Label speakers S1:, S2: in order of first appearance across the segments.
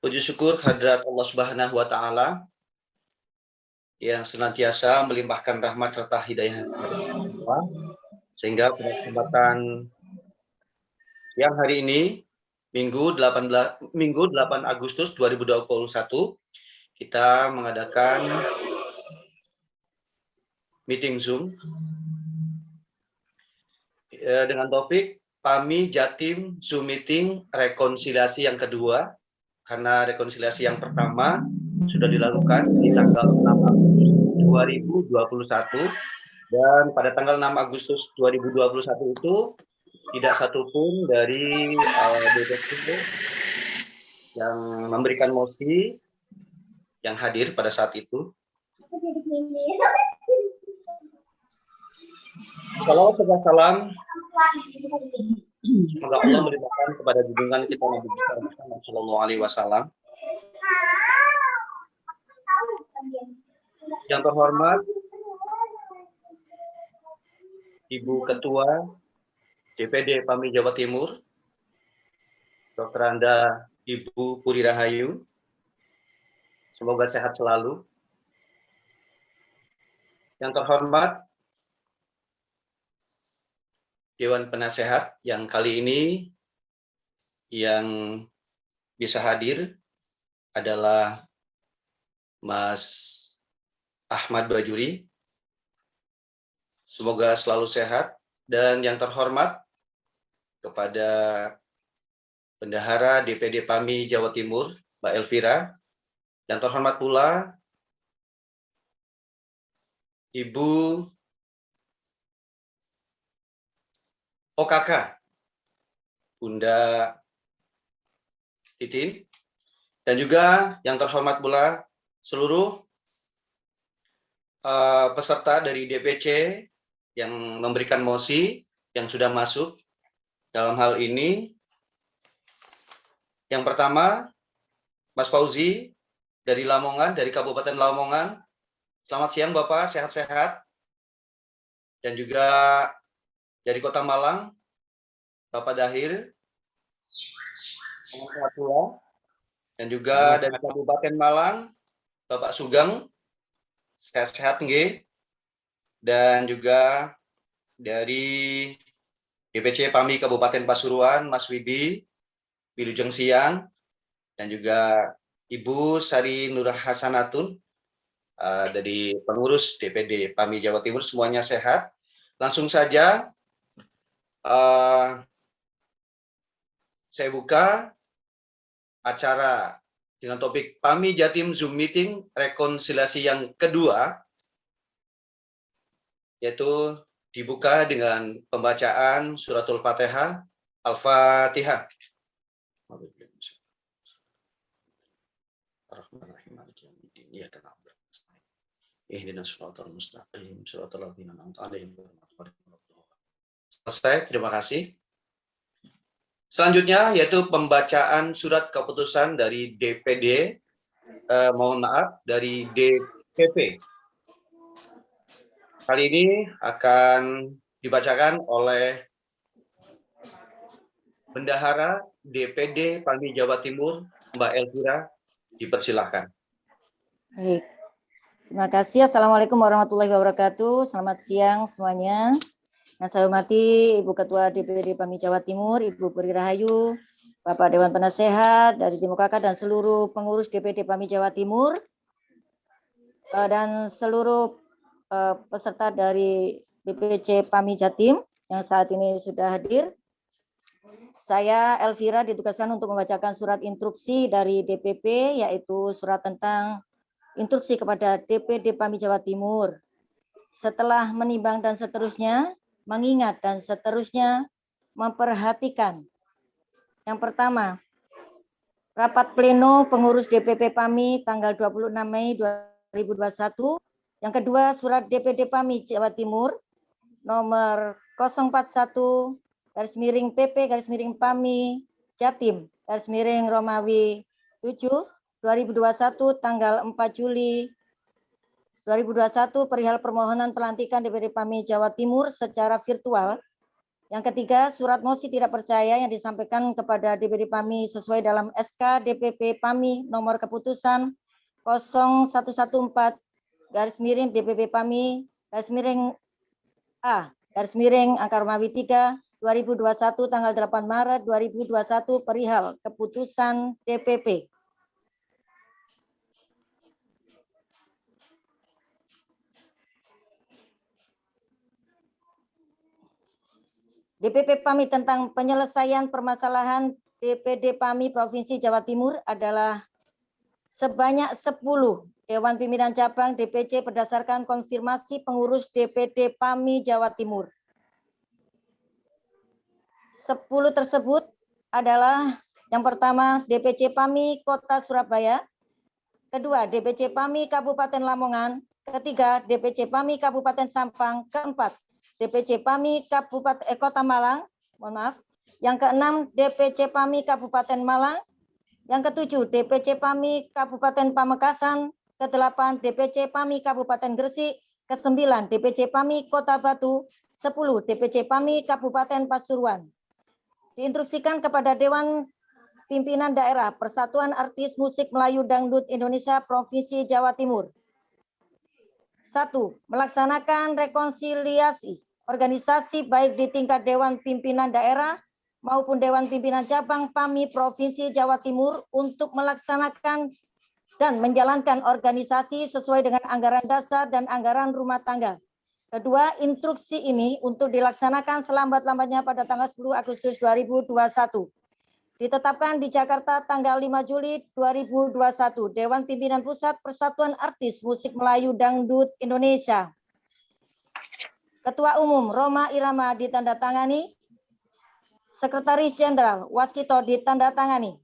S1: Puji syukur hadrat Allah Subhanahu wa Ta'ala yang senantiasa melimpahkan rahmat serta hidayah sehingga pada kesempatan yang hari ini Minggu 8 Agustus 2021 kita mengadakan meeting Zoom dengan topik PAMI Jatim Zoom Meeting rekonsiliasi yang kedua, karena rekonsiliasi yang pertama sudah dilakukan di tanggal 6 Agustus 2021 dan pada tanggal 6 Agustus 2021 itu tidak satupun dari DPP yang memberikan mosi yang hadir pada saat itu. Salawat serta salam semoga Allah melimpahkan kepada junjungan kita Nabi Muhammad Shallallahu Alaihi Wasallam. Yang terhormat Ibu Ketua DPD PAMI Jawa Timur, Dr. Anda Ibu Puri Rahayu, semoga sehat selalu. Yang terhormat Dewan Penasehat yang kali ini yang bisa hadir adalah Mas Ahmad Bajuri. Semoga selalu sehat. Dan yang terhormat kepada Bendahara DPD PAMI Jawa Timur, Mbak Elvira. Yang terhormat pula Ibu OKK, Bunda Titin. Dan juga yang terhormat pula seluruh peserta dari DPC yang memberikan mosi yang sudah masuk dalam hal ini. Yang pertama, Mas Fauzi dari Lamongan, dari Kabupaten Lamongan. Selamat siang Bapak, sehat-sehat. Dan juga dari Kota Malang, Bapak Dahir. Dan juga dari Kabupaten Malang, Bapak Sugeng, sehat-sehat nggih. Dan juga dari DPC PAMI Kabupaten Pasuruan, Mas Wibi, Wilujeng Siang, dan juga Ibu Sari Nur Hasanatun dari pengurus DPD PAMI Jawa Timur, semuanya sehat. Langsung saja saya buka acara dengan topik PAMI Jatim Zoom Meeting rekonsiliasi yang kedua, yaitu dibuka dengan pembacaan suratul Fatihah, Al-Fatihah. Selesai, terima kasih. Selanjutnya yaitu pembacaan surat keputusan dari DPD, dari DPP. Kali ini akan dibacakan oleh Bendahara DPD PAMI Jawa Timur, Mbak Elvira, dipersilahkan.
S2: Baik, terima kasih. Assalamualaikum warahmatullahi wabarakatuh. Selamat siang semuanya. Yang saya hormati Ibu Ketua DPD PAMI Jawa Timur, Ibu Puri Rahayu, Bapak Dewan Penasehat dari Tim UKK dan seluruh pengurus DPD PAMI Jawa Timur, dan seluruh peserta dari DPC PAMI Jatim yang saat ini sudah hadir. Saya Elvira ditugaskan untuk membacakan surat instruksi dari DPP, yaitu surat tentang instruksi kepada DPD PAMI Jawa Timur. Setelah menimbang dan seterusnya, mengingat dan seterusnya, memperhatikan. Yang pertama, rapat pleno pengurus DPP PAMI tanggal 26 Mei 2021. Yang kedua, surat DPD PAMI Jawa Timur nomor 041/PP/PAMI Jatim Romawi 7 2021 tanggal 4 Juli 2021 perihal permohonan pelantikan DPD PAMI Jawa Timur secara virtual Yang ketiga, surat mosi tidak percaya yang disampaikan kepada DPD PAMI sesuai dalam SK DPP PAMI nomor keputusan 0114 DPP PAMI A/Angka-Romawi 3 2021 tanggal 8 Maret 2021 perihal keputusan DPP. DPP PAMI tentang penyelesaian permasalahan DPD PAMI Provinsi Jawa Timur adalah sebanyak 10 Dewan Pimpinan Cabang DPC berdasarkan konfirmasi pengurus DPD PAMI Jawa Timur. 10 tersebut adalah yang pertama DPC PAMI Kota Surabaya, kedua DPC PAMI Kabupaten Lamongan, ketiga DPC PAMI Kabupaten Sampang, keempat DPC PAMI Kota Malang, yang keenam DPC PAMI Kabupaten Malang, yang ketujuh DPC PAMI Kabupaten Pamekasan, kedelapan DPC PAMI Kabupaten Gresik, kesembilan DPC PAMI Kota Batu, 10 DPC PAMI Kabupaten Pasuruan. Diinstruksikan kepada Dewan Pimpinan Daerah Persatuan Artis Musik Melayu Dangdut Indonesia Provinsi Jawa Timur. 1. Melaksanakan rekonsiliasi organisasi baik di tingkat Dewan Pimpinan Daerah maupun Dewan Pimpinan Cabang PAMI Provinsi Jawa Timur untuk melaksanakan dan menjalankan organisasi sesuai dengan anggaran dasar dan anggaran rumah tangga. Kedua, instruksi ini untuk dilaksanakan selambat-lambatnya pada tanggal 10 Agustus 2021. Ditetapkan di Jakarta tanggal 5 Juli 2021, Dewan Pimpinan Pusat Persatuan Artis Musik Melayu Dangdut Indonesia. Ketua Umum Rhoma Irama ditandatangani, Sekretaris Jenderal Waskito ditandatangani.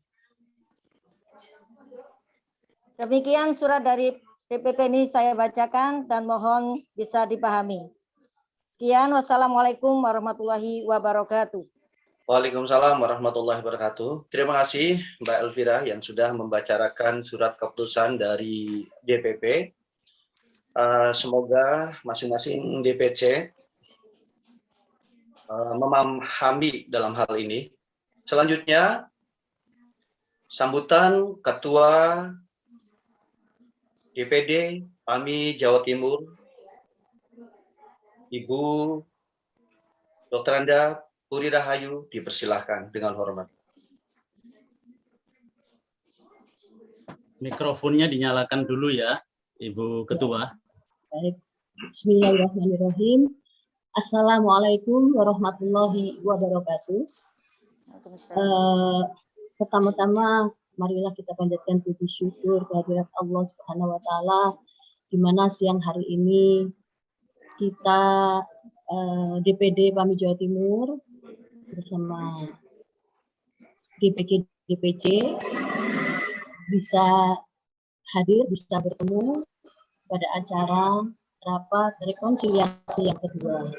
S2: Demikian surat dari DPP ini saya bacakan dan mohon bisa dipahami. Sekian, wassalamualaikum warahmatullahi wabarakatuh.
S1: Waalaikumsalam warahmatullahi wabarakatuh. Terima kasih Mbak Elvira yang sudah membacakan surat keputusan dari DPP. Semoga masing-masing DPC memahami dalam hal ini. Selanjutnya, sambutan Ketua DPD PAMI Jawa Timur, Ibu Dr. Anda Puri Rahayu, dipersilahkan dengan hormat.
S3: Mikrofonnya dinyalakan dulu ya, Ibu Ketua.
S4: Baik. Bismillahirrahmanirrahim. Assalamualaikum warahmatullahi wabarakatuh. Pertama-tama, marilah kita panjatkan puji syukur kehadirat Allah Subhanahu wa Ta'ala, di mana siang hari ini kita DPD PAMI Jawa Timur bersama DPC bisa hadir, bisa bertemu pada acara rapat rekonsiliasi yang kedua.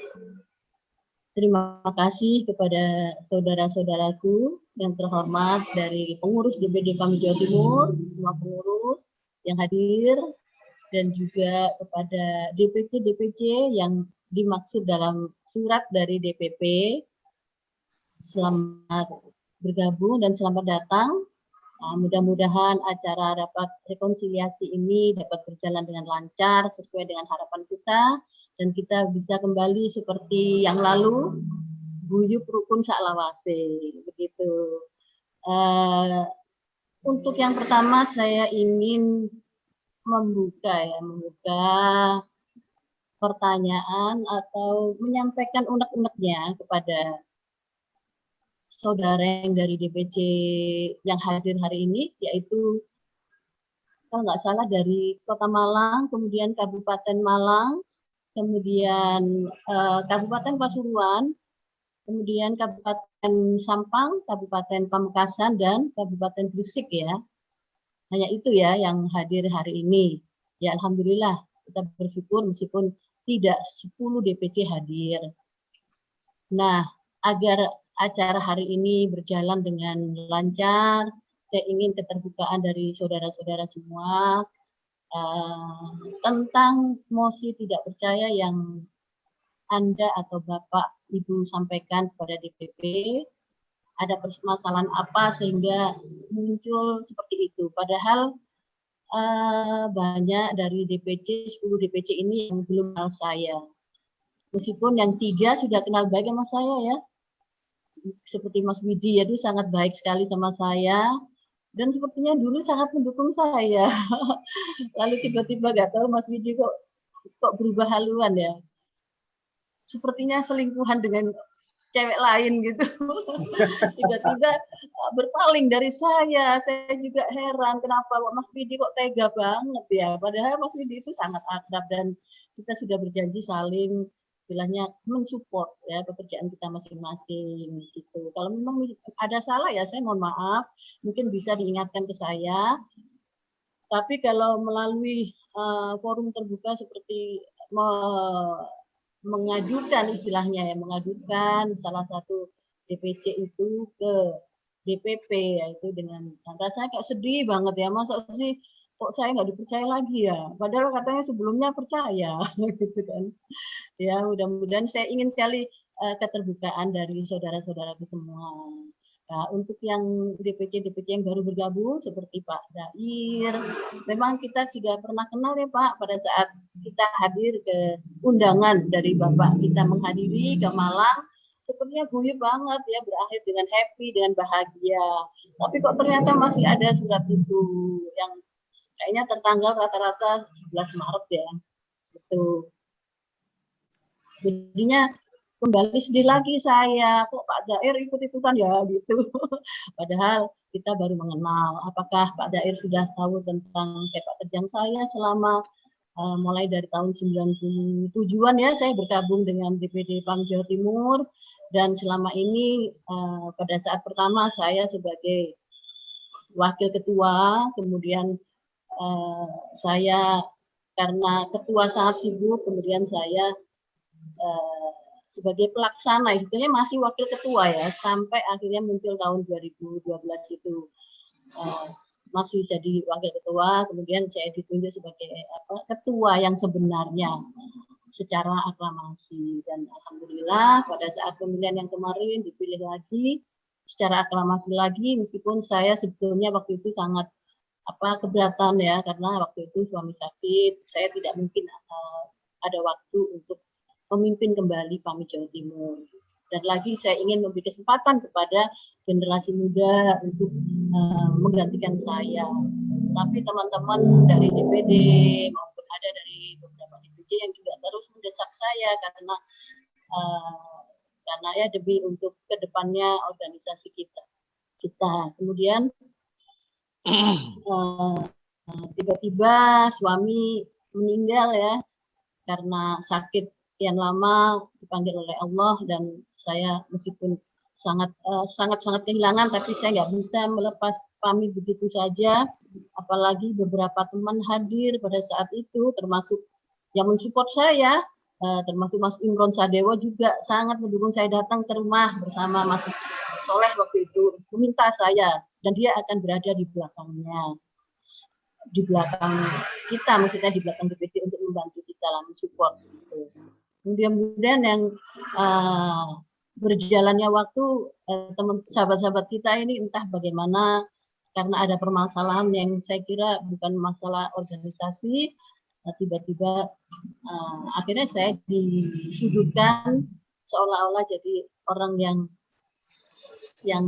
S4: Terima kasih kepada saudara-saudaraku yang terhormat dari pengurus DPD PAMI Jawa Timur, semua pengurus yang hadir, dan juga kepada DPC yang dimaksud dalam surat dari DPP. Selamat bergabung dan selamat datang. Mudah-mudahan acara rapat rekonsiliasi ini dapat berjalan dengan lancar sesuai dengan harapan kita, dan kita bisa kembali seperti yang lalu, guyub rukun saklawase, begitu. Untuk yang pertama saya ingin membuka pertanyaan atau menyampaikan unek-uneknya kepada saudara yang dari DPC yang hadir hari ini, yaitu kalau nggak salah dari Kota Malang, kemudian Kabupaten Malang, kemudian Kabupaten Pasuruan, kemudian Kabupaten Sampang, Kabupaten Pamekasan, dan Kabupaten Gresik ya. Hanya itu ya yang hadir hari ini. Ya alhamdulillah, kita bersyukur meskipun tidak 10 DPC hadir. Nah, agar acara hari ini berjalan dengan lancar, saya ingin keterbukaan dari saudara-saudara semua tentang mosi tidak percaya yang Anda atau Bapak Ibu sampaikan kepada DPP, ada permasalahan apa sehingga muncul seperti itu. Padahal banyak dari DPC, 10 DPC ini yang belum kenal saya. Meskipun yang 3 sudah kenal baik sama saya ya. Seperti Mas Widi itu sangat baik sekali sama saya. Dan sepertinya dulu sangat mendukung saya. Lalu tiba-tiba nggak tahu Mas Widi kok berubah haluan ya. Sepertinya selingkuhan dengan cewek lain gitu. Tiba-tiba berpaling dari saya. Saya juga heran kenapa Mas Widi kok tega banget ya. Padahal Mas Widi itu sangat akrab dan kita sudah berjanji saling istilahnya mensupport ya pekerjaan kita masing-masing gitu. Kalau memang ada salah ya saya mohon maaf, mungkin bisa diingatkan ke saya. Tapi kalau melalui forum terbuka seperti mengajukan istilahnya ya, mengajukan salah satu DPC itu ke DPP yaitu dengan rasanya kayak sedih banget ya, masa sih kok saya nggak dipercaya lagi ya, padahal katanya sebelumnya percaya gitu kan ya. Mudah-mudahan saya ingin sekali keterbukaan dari saudara-saudaraku semua. Nah, untuk yang DPC yang baru bergabung seperti Pak Dair, memang kita sudah pernah kenal ya Pak pada saat kita hadir ke undangan dari Bapak kita menghadiri ke Malang, sepertinya guyup banget ya, berakhir dengan happy, dengan bahagia. Tapi kok ternyata masih ada surat itu yang kayaknya tertanggal rata-rata 11 Maret ya. Gitu. Jadinya kembali sedih lagi saya, kok Pak Dair ikut-ikutan ya gitu. Padahal kita baru mengenal. Apakah Pak Dair sudah tahu tentang sepak terjang saya selama mulai dari tahun 97-an ya, saya bergabung dengan DPD PAMI Jawa Timur, dan selama ini pada saat pertama saya sebagai wakil ketua, kemudian saya karena ketua sangat sibuk, kemudian saya sebagai pelaksana, sebetulnya masih wakil ketua ya, sampai akhirnya muncul tahun 2012 itu masih jadi wakil ketua, kemudian saya ditunjuk sebagai ketua yang sebenarnya secara aklamasi, dan alhamdulillah pada saat pemilihan yang kemarin dipilih lagi secara aklamasi lagi, meskipun saya sebetulnya waktu itu sangat keberatan ya, karena waktu itu suami sakit, saya tidak mungkin ada waktu untuk memimpin kembali PAMI Jawa Timur. Dan lagi saya ingin memberi kesempatan kepada generasi muda untuk menggantikan saya. Tapi teman-teman dari DPD maupun ada dari beberapa DPC yang juga terus mendesak saya karena ya demi untuk kedepannya organisasi kita. Kemudian tiba-tiba suami meninggal ya karena sakit sekian lama, dipanggil oleh Allah, dan saya meskipun sangat kehilangan, tapi saya nggak bisa melepas PAMI begitu saja. Apalagi beberapa teman hadir pada saat itu, termasuk yang mensupport saya, termasuk Mas Imron Sadewo juga sangat mendukung saya datang ke rumah bersama Mas Soleh waktu itu, meminta saya, dan dia akan berada di belakangnya, di belakang kita, maksudnya di belakang DPD untuk membantu kita lah, mensupport gitu. Mudah-mudahan yang berjalannya waktu teman sahabat-sahabat kita ini entah bagaimana, karena ada permasalahan yang saya kira bukan masalah organisasi, tiba-tiba akhirnya saya disudutkan seolah-olah jadi orang yang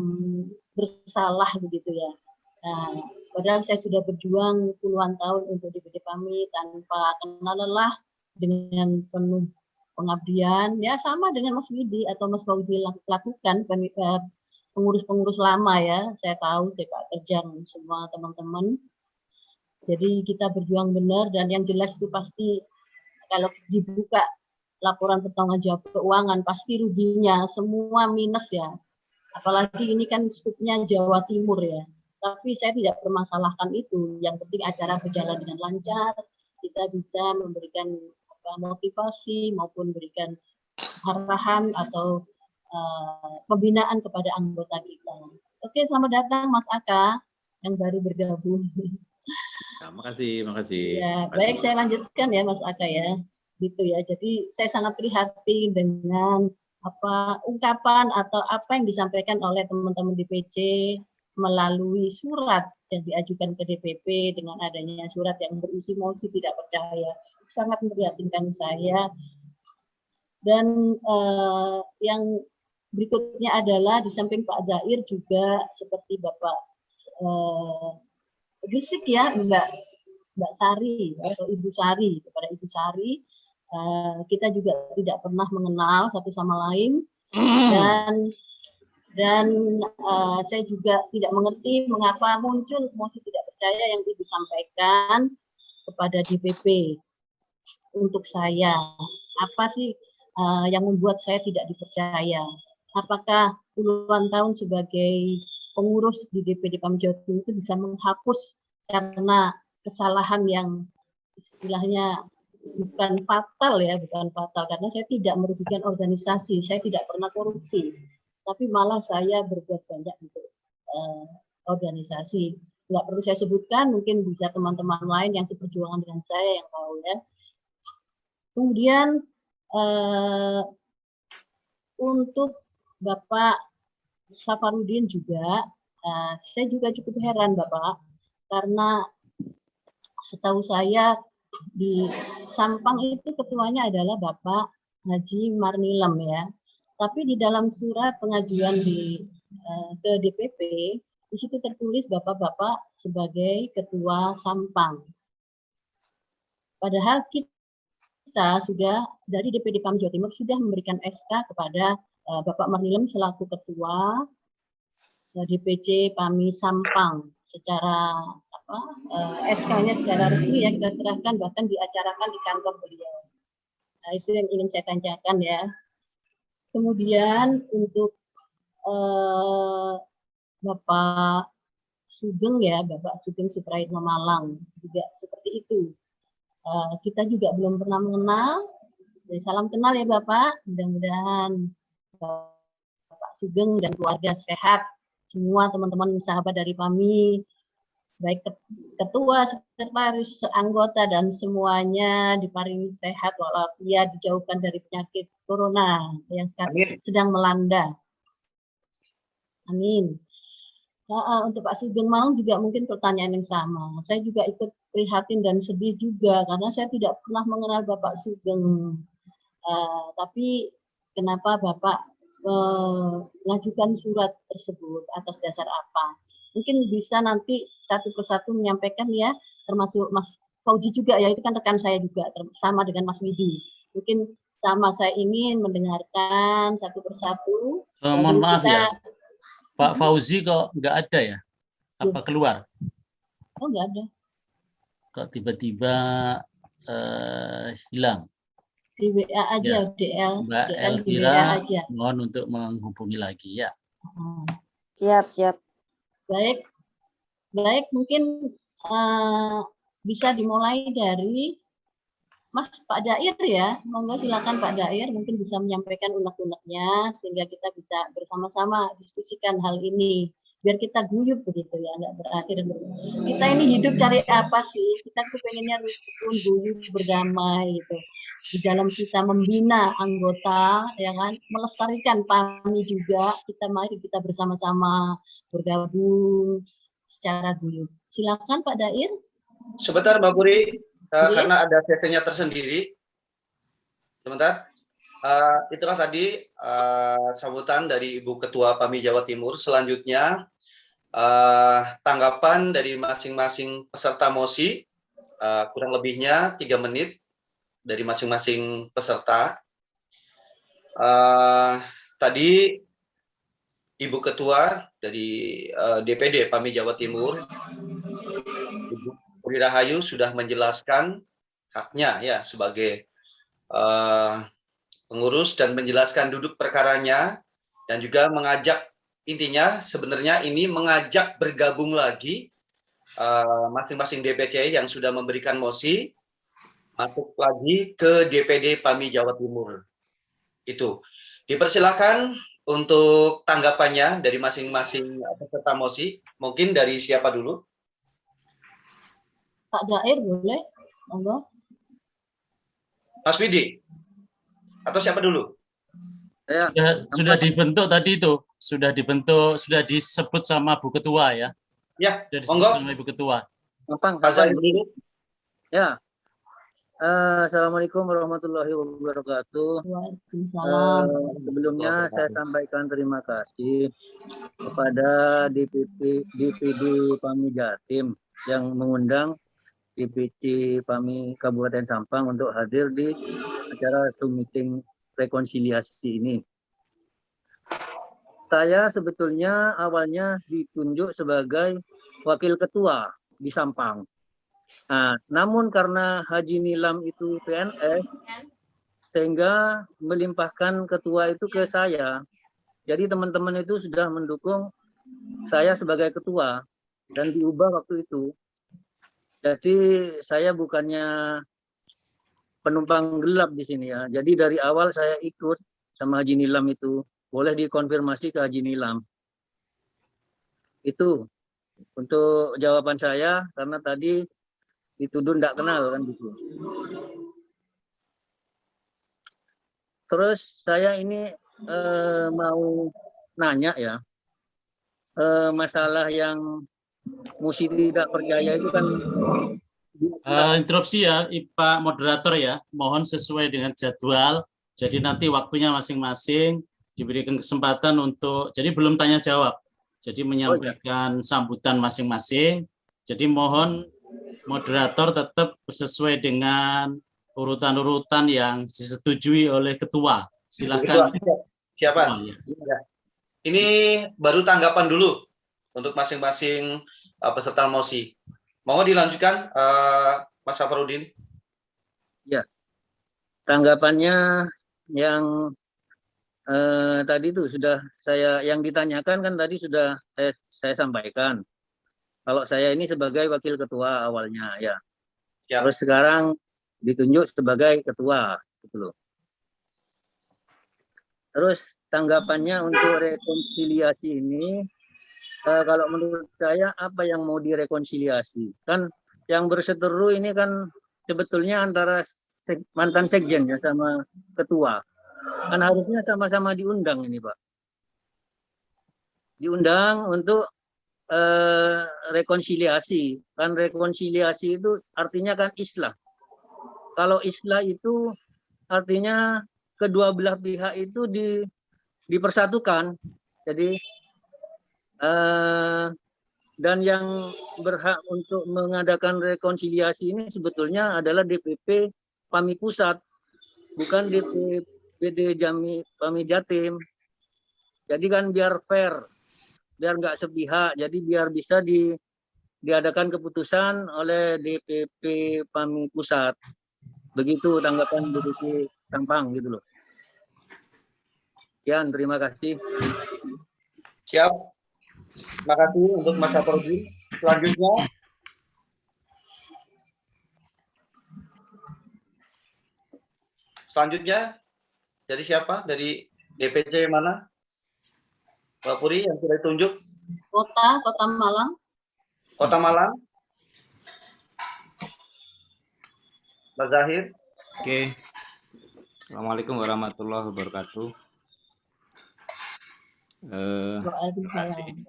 S4: bersalah begitu ya. Padahal saya sudah berjuang puluhan tahun untuk DPD PAMI tanpa kenal lelah, dengan penuh pengabdian ya, sama dengan Mas Widi atau Mas Fauzi lakukan, pengurus-pengurus lama ya, saya tahu sepak terjang semua teman-teman. Jadi kita berjuang benar, dan yang jelas itu pasti kalau dibuka laporan pertanggungjawab keuangan pasti ruginya semua minus ya. Apalagi ini kan skupnya Jawa Timur ya. Tapi saya tidak permasalahkan itu. Yang penting acara berjalan dengan lancar, kita bisa memberikan motivasi maupun berikan arahan atau pembinaan kepada anggota kita. Oke, selamat datang Mas Aka yang baru bergabung.
S3: Ya, makasih.
S4: Ya, baik, saya lanjutkan ya Mas Aka ya. Gitu ya. Jadi saya sangat prihatin dengan ungkapan atau apa yang disampaikan oleh teman-teman DPC melalui surat yang diajukan ke DPP dengan adanya surat yang berisi mosi tidak percaya sangat memprihatinkan saya. Dan yang berikutnya adalah di samping Pak Dair juga seperti Bapak Gisik ya, Mbak Sari atau Ibu Sari, kepada Ibu Sari kita juga tidak pernah mengenal satu sama lain, dan saya juga tidak mengerti mengapa muncul mosi tidak percaya yang Ibu sampaikan kepada DPP. Untuk saya, apa sih yang membuat saya tidak dipercaya? Apakah puluhan tahun sebagai pengurus di DPD PAMI Jawa Timur itu bisa menghapus karena kesalahan yang istilahnya bukan fatal ya, bukan fatal, karena saya tidak merugikan organisasi, saya tidak pernah korupsi, tapi malah saya berbuat banyak untuk organisasi. Nggak perlu saya sebutkan, mungkin bisa teman-teman lain yang seperjuangan dengan saya yang tahu ya. Kemudian untuk Bapak Safarudin juga, saya juga cukup heran Bapak, karena setahu saya di Sampang itu ketuanya adalah Bapak Haji Marnilem ya. Tapi di dalam surat pengajuan ke DPP, di situ tertulis Bapak-bapak sebagai ketua Sampang. Padahal kita sudah dari DPD PAMI Jawa Timur sudah memberikan SK kepada Bapak Marnilem selaku ketua DPC PAMI Sampang secara SK-nya secara resmi ya kita serahkan, bahkan diacarakan di kantor beliau. Nah, itu yang ingin saya tanyakan ya. Kemudian untuk Bapak Sugeng ya, Bapak Sugeng Supraitno Malang juga seperti itu. Kita juga belum pernah mengenal. Jadi, salam kenal ya Bapak. Mudah-mudahan Bapak Sugeng dan keluarga sehat. Semua teman-teman sahabat dari PAMI, baik ketua, sekretaris, anggota, dan semuanya diparingi sehat walafiat, dijauhkan dari penyakit corona yang sedang melanda. Amin. Untuk Pak Sugeng Malang juga mungkin pertanyaan yang sama. Saya juga ikut prihatin dan sedih juga karena saya tidak pernah mengenal Bapak Sugeng. Tapi kenapa Bapak mengajukan surat tersebut, atas dasar apa? Mungkin bisa nanti satu persatu menyampaikan ya, termasuk Mas Fauzi juga ya, itu kan rekan saya juga, sama dengan Mas Widi. Mungkin sama, saya ingin mendengarkan satu persatu.
S3: Mohon maaf ya, Pak Fauzi kok nggak ada ya? Apa keluar?
S4: Oh, nggak ada.
S3: Kok tiba-tiba hilang?
S4: Di WA aja,
S3: ya. Mbak Elvira mohon untuk menghubungi lagi ya.
S2: Siap.
S4: Baik, mungkin bisa dimulai dari Mas Pak Dair ya. Monggo silakan Pak Dair, mungkin bisa menyampaikan unek-uneknya sehingga kita bisa bersama-sama diskusikan hal ini. Biar kita guyup begitu ya, nggak berakhir. Kita ini hidup cari apa sih? Kita tuh pengennya rukun, guyup, berdamai gitu. Di dalam kita membina anggota, ya kan, melestarikan PAMI juga. Mari kita bersama-sama bergabung secara guyup. Silakan Pak Dair.
S1: Sebentar Mbak Puri, karena ada sesinya tersendiri. Sebentar. Itulah tadi sambutan dari Ibu Ketua PAMI Jawa Timur. Selanjutnya tanggapan dari masing-masing peserta mosi, kurang lebihnya 3 menit dari masing-masing peserta. Tadi Ibu Ketua dari DPD PAMI Jawa Timur, Ibu Puri Rahayu, sudah menjelaskan haknya ya sebagai pengurus dan menjelaskan duduk perkaranya, dan juga mengajak, intinya sebenarnya ini mengajak bergabung lagi masing-masing DPC yang sudah memberikan mosi masuk lagi ke DPD PAMI Jawa Timur. Itu. Dipersilakan untuk tanggapannya dari masing-masing peserta mosi. Mungkin dari siapa dulu?
S4: Pak Dair boleh? Monggo.
S1: Mas Widi. Atau siapa dulu?
S5: Saya
S3: Sudah dibentuk tadi itu, sudah dibentuk, sudah disebut sama Bu Ketua ya.
S1: Ya,
S3: Sudah disebut
S1: monggo.
S3: sama Ibu Ketua.
S5: Gampang,
S1: Pak Zahir dulu.
S5: Ya. Assalamualaikum warahmatullahi wabarakatuh.
S4: Waalaikumsalam.
S5: Sebelumnya saya sampaikan terima kasih kepada DPD PAMI Jatim yang mengundang DPC PAMI Kabupaten Sampang untuk hadir di acara Zoom meeting rekonsiliasi ini. Saya sebetulnya awalnya ditunjuk sebagai wakil ketua di Sampang. Nah, namun karena Haji Nilam itu PNS, sehingga melimpahkan ketua itu ke saya. Jadi teman-teman itu sudah mendukung saya sebagai ketua dan diubah waktu itu. Jadi saya bukannya penumpang gelap di sini ya. Jadi dari awal saya ikut sama Haji Nilam itu. Boleh dikonfirmasi ke Haji Nilam. Itu untuk jawaban saya karena tadi dituduh tidak kenal kan gitu. Terus saya ini mau nanya ya, masalah yang mesti tidak percaya itu kan
S3: Interupsi ya, Pak Moderator ya, mohon sesuai dengan jadwal. Jadi nanti waktunya masing-masing diberikan kesempatan untuk, jadi belum tanya jawab. Jadi menyampaikan sambutan masing-masing. Jadi mohon moderator tetap sesuai dengan urutan-urutan yang disetujui oleh ketua. Silakan.
S1: Siapa?
S3: Oh, ya.
S1: Ini baru tanggapan dulu untuk masing-masing peserta mosi. Mau dilanjutkan, Mas Safarudin?
S5: ya, tanggapannya yang tadi itu sudah yang ditanyakan kan tadi sudah saya sampaikan. Kalau saya ini sebagai wakil ketua awalnya ya. Terus sekarang ditunjuk sebagai ketua gitu loh. Terus tanggapannya untuk rekonsiliasi ini, kalau menurut saya apa yang mau direkonsiliasi? Kan yang berseteru ini kan sebetulnya antara mantan sekjen ya sama ketua. Kan harusnya sama-sama diundang ini Pak. Diundang untuk rekonsiliasi. Kan rekonsiliasi itu artinya kan islah. Kalau islah itu artinya kedua belah pihak itu dipersatukan. Jadi dan yang berhak untuk mengadakan rekonsiliasi ini sebetulnya adalah DPP PAMI Pusat, bukan DPD PAMI Jatim. Jadi kan biar fair, biar nggak sepihak, jadi biar bisa diadakan keputusan oleh DPP PAMI Pusat. Begitu tanggapan DPP Sampang gitu loh. Sekian, terima kasih.
S1: Siap. Terima kasih untuk Mas Safarudin. Selanjutnya dari siapa? Dari DPC mana? Mbak Puri yang sudah ditunjuk?
S4: Kota Malang.
S1: Kota Malang. Mbak Zahir.
S6: Oke. Assalamualaikum warahmatullahi wabarakatuh.
S4: Waalaikumsalam.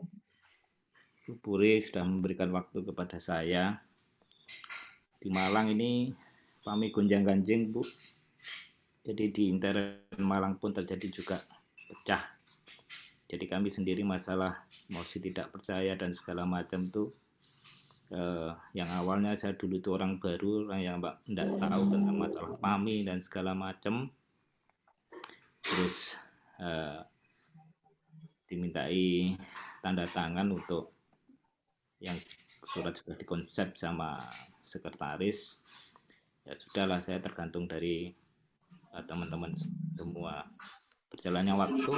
S6: Bu Puri sudah memberikan waktu kepada saya. Di Malang ini PAMI gonjang-ganjing, Bu. Jadi di intern Malang pun terjadi juga pecah. Jadi kami sendiri masalah mosi tidak percaya dan segala macam tuh yang awalnya saya dulu itu orang baru, orang yang tidak tahu tentang masalah PAMI dan segala macam. Terus dimintai tanda tangan untuk yang surat sudah dikonsep sama sekretaris. Ya sudahlah, saya tergantung dari teman-teman semua. Berjalannya waktu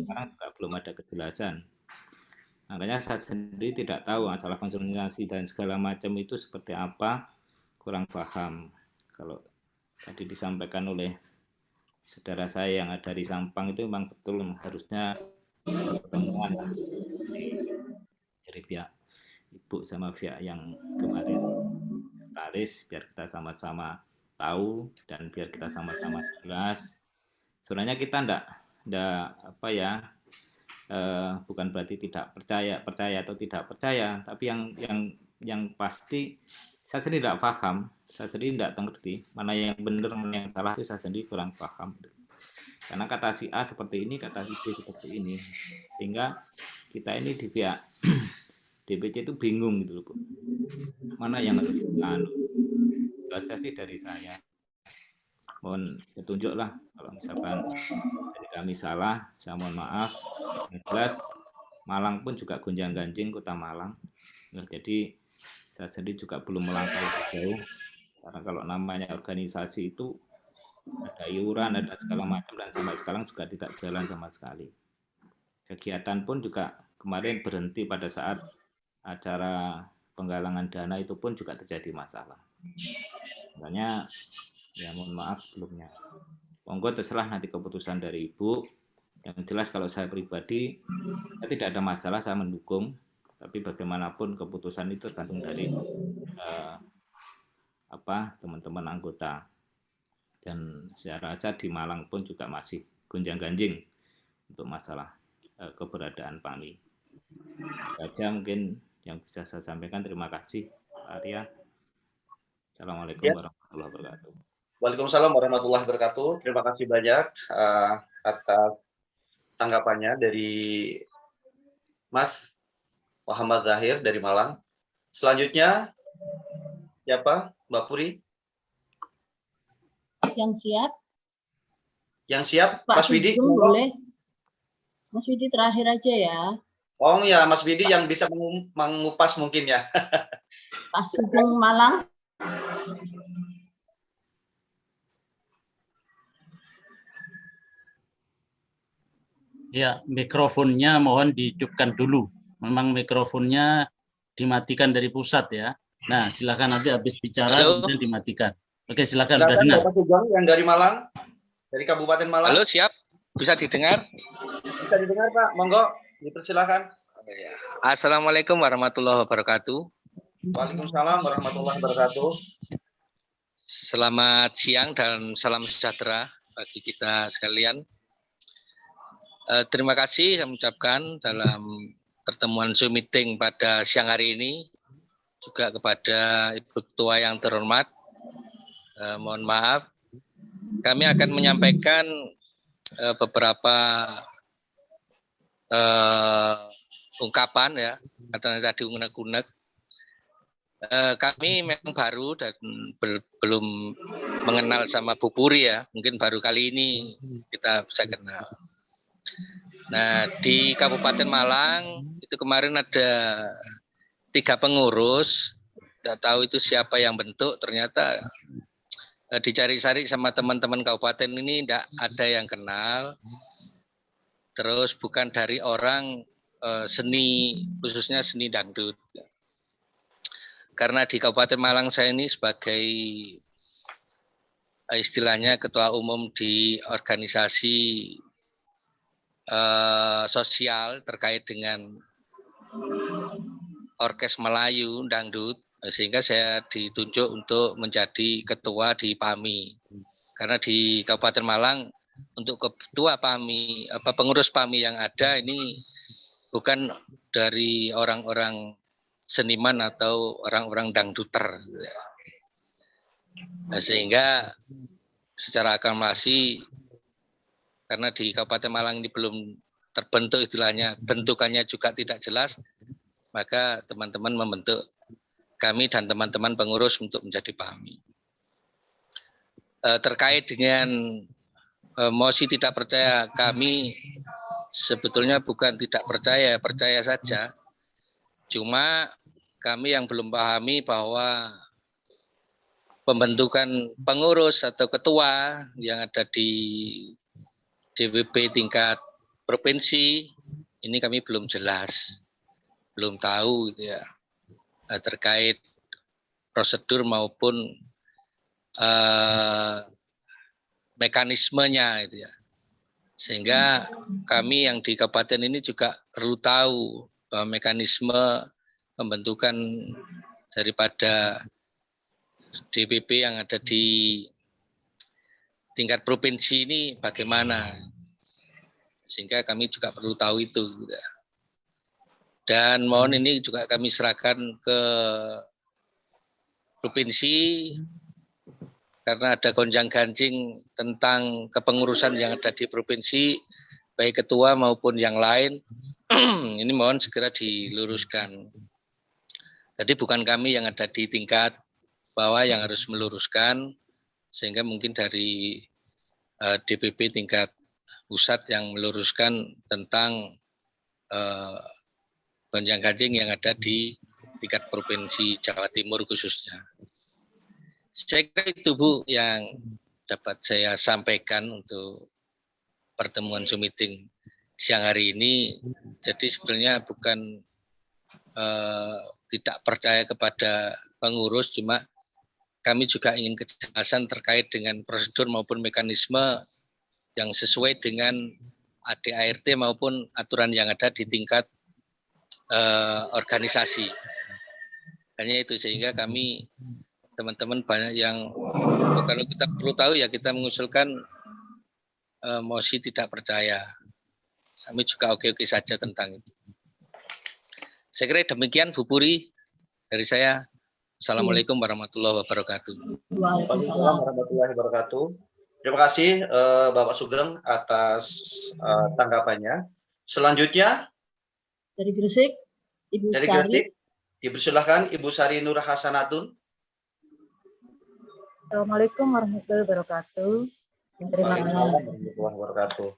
S6: sekarang juga belum ada kejelasan. Makanya saya sendiri tidak tahu masalah konsolidasi dan segala macam itu seperti apa, kurang paham. Kalau tadi disampaikan oleh saudara saya yang ada di Sampang itu memang betul, harusnya pertemuan dari pihak ibu sama pihak yang kemarin taris, biar kita sama-sama tahu dan biar kita sama-sama jelas sebenarnya kita enggak apa ya, bukan berarti tidak percaya atau tidak percaya, tapi yang pasti saya sendiri tidak paham, saya sendiri tidak mengerti mana yang benar mana yang salah, itu saya sendiri kurang paham. Karena kata si A seperti ini, kata si B seperti ini, sehingga kita ini di pihak DPC itu bingung gitu loh, Bu. Mana yang harus kita anu. Itu aja sih dari saya. Mohon petunjuk lah kalau misalkan dari kami salah, saya mohon maaf. Yang jelas Malang pun juga gonjang-ganjing kota Malang. Nah, jadi saya sendiri juga belum melangkah lebih jauh. Karena kalau namanya organisasi itu ada iuran, ada segala macam, dan sampai sekarang juga tidak jalan sama sekali. Kegiatan pun juga kemarin berhenti pada saat acara penggalangan dana, itu pun juga terjadi masalah. Makanya ya mohon maaf sebelumnya. Monggo terserah nanti keputusan dari Ibu. Yang jelas kalau saya pribadi, saya tidak ada masalah, saya mendukung. Tapi bagaimanapun keputusan itu tergantung dari teman-teman anggota. Dan saya rasa di Malang pun juga masih gonjang-ganjing untuk masalah keberadaan PAMI. Saja mungkin yang bisa saya sampaikan. Terima kasih, Pak Arya. Assalamualaikum warahmatullahi wabarakatuh.
S1: Waalaikumsalam warahmatullahi wabarakatuh. Terima kasih banyak atas tanggapannya dari Mas Muhammad Zahir dari Malang. Selanjutnya siapa? Mbak Puri?
S4: Yang siap?
S1: Yang siap?
S4: Pak
S1: Mas Widi?
S4: Boleh. Mas Widi terakhir aja ya.
S1: Oh ya, Mas Widi yang bisa mengupas mungkin ya.
S4: Pak Sugeng Malang.
S3: Ya, mikrofonnya mohon dihidupkan dulu. Memang mikrofonnya dimatikan dari pusat ya. Nah, silakan nanti habis bicara kemudian dimatikan. Oke, silakan.
S1: Silakan Bapak Sugeng yang dari Malang, dari Kabupaten Malang.
S7: Halo, siap? Bisa didengar?
S1: Bisa didengar, Pak. Monggo, dipersilakan.
S7: Assalamualaikum warahmatullahi wabarakatuh.
S1: Waalaikumsalam warahmatullahi wabarakatuh.
S7: Selamat siang dan salam sejahtera bagi kita sekalian. Terima kasih saya mengucapkan dalam pertemuan Zoom meeting pada siang hari ini, juga kepada Ibu Ketua yang terhormat. Mohon maaf, kami akan menyampaikan beberapa ungkapan ya, katanya tadi unek-unek. Kami memang baru dan belum mengenal sama Bu Puri ya, mungkin baru kali ini kita bisa kenal. Nah, di Kabupaten Malang itu kemarin ada 3 pengurus, tidak tahu itu siapa yang bentuk, ternyata dicari-cari sama teman-teman kabupaten ini tidak ada yang kenal. Terus bukan dari orang seni, khususnya seni dangdut. Karena di Kabupaten Malang saya ini sebagai istilahnya ketua umum di organisasi sosial terkait dengan Orkes Melayu Dangdut, sehingga saya ditunjuk untuk menjadi ketua di PAMI. Karena di Kabupaten Malang untuk ketua PAMI, pengurus PAMI yang ada ini bukan dari orang-orang seniman atau orang-orang dangduter. Nah, sehingga secara akumulasi, karena di Kabupaten Malang ini belum terbentuk istilahnya, bentukannya juga tidak jelas, maka teman-teman membentuk kami dan teman-teman pengurus untuk menjadi PAMI. Terkait dengan mosi tidak percaya, kami sebetulnya bukan tidak percaya, percaya saja. Cuma kami yang belum pahami bahwa pembentukan pengurus atau ketua yang ada di DPP tingkat provinsi ini kami belum jelas, belum tahu gitu ya, terkait prosedur maupun mekanismenya itu ya. Sehingga kami yang di kabupaten ini juga perlu tahu bahwa mekanisme pembentukan daripada DPP yang ada di tingkat provinsi ini bagaimana, sehingga kami juga perlu tahu itu. Dan mohon ini juga kami serahkan ke provinsi karena ada gonjang-ganjing tentang kepengurusan yang ada di provinsi, baik ketua maupun yang lain. Ini mohon segera diluruskan. Jadi bukan kami yang ada di tingkat bawah yang harus meluruskan, sehingga mungkin dari DPP tingkat pusat yang meluruskan tentang gonjang-ganjing yang ada di tingkat provinsi Jawa Timur khususnya. Saya kira itu Bu yang dapat saya sampaikan untuk pertemuan Zoom meeting siang hari ini. Jadi sebenarnya bukan tidak percaya kepada pengurus, cuma kami juga ingin kejelasan terkait dengan prosedur maupun mekanisme yang sesuai dengan ADART maupun aturan yang ada di tingkat organisasi. Hanya itu, sehingga kami teman-teman banyak yang kalau kita perlu tahu ya kita mengusulkan mosi tidak percaya. Kami juga oke-oke saja tentang itu. Saya kira demikian Bu Puri dari saya. Assalamualaikum warahmatullahi wabarakatuh.
S1: Waalaikumsalam warahmatullahi wabarakatuh. Terima kasih Bapak Sugeng atas tanggapannya. Selanjutnya
S4: Dari Gresik, Ibu
S1: dari
S4: Sari.
S1: Gresik, dipersilakan Ibu Sari Nur Hasanatun.
S8: Assalamualaikum warahmatullahi wabarakatuh. Terima kasih
S1: Warahmatullahi wabarakatuh.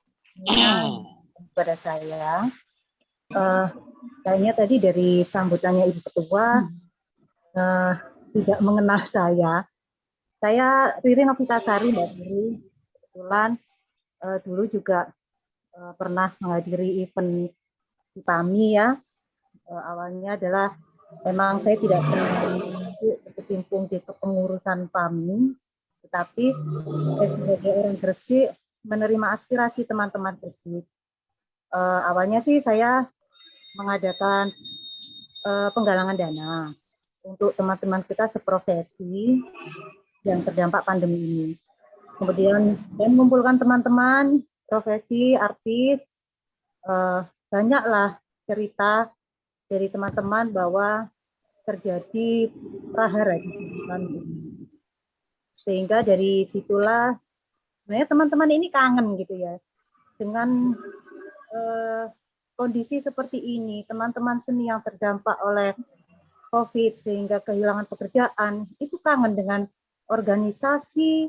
S8: kepada saya. Kayaknya tadi dari sambutannya Ibu Ketua tidak mengenal saya. Saya Riri Novitasari, Mbak Puri. Kebetulan dulu juga pernah menghadiri event di PAMI ya. Awalnya adalah memang saya tidak pernah berkecimpung di kepengurusan PAMI, tetapi saya sebagai orang Gresik menerima aspirasi teman-teman Gresik. Awalnya sih saya mengadakan penggalangan dana untuk teman-teman kita seprofesi yang terdampak pandemi ini. Kemudian saya mengumpulkan teman-teman profesi, artis, banyaklah cerita dari teman-teman bahwa terjadi prahara di pandemi ini. Sehingga dari situlah sebenarnya teman-teman ini kangen gitu ya dengan kondisi seperti ini. Teman-teman seni yang terdampak oleh COVID sehingga kehilangan pekerjaan itu kangen dengan organisasi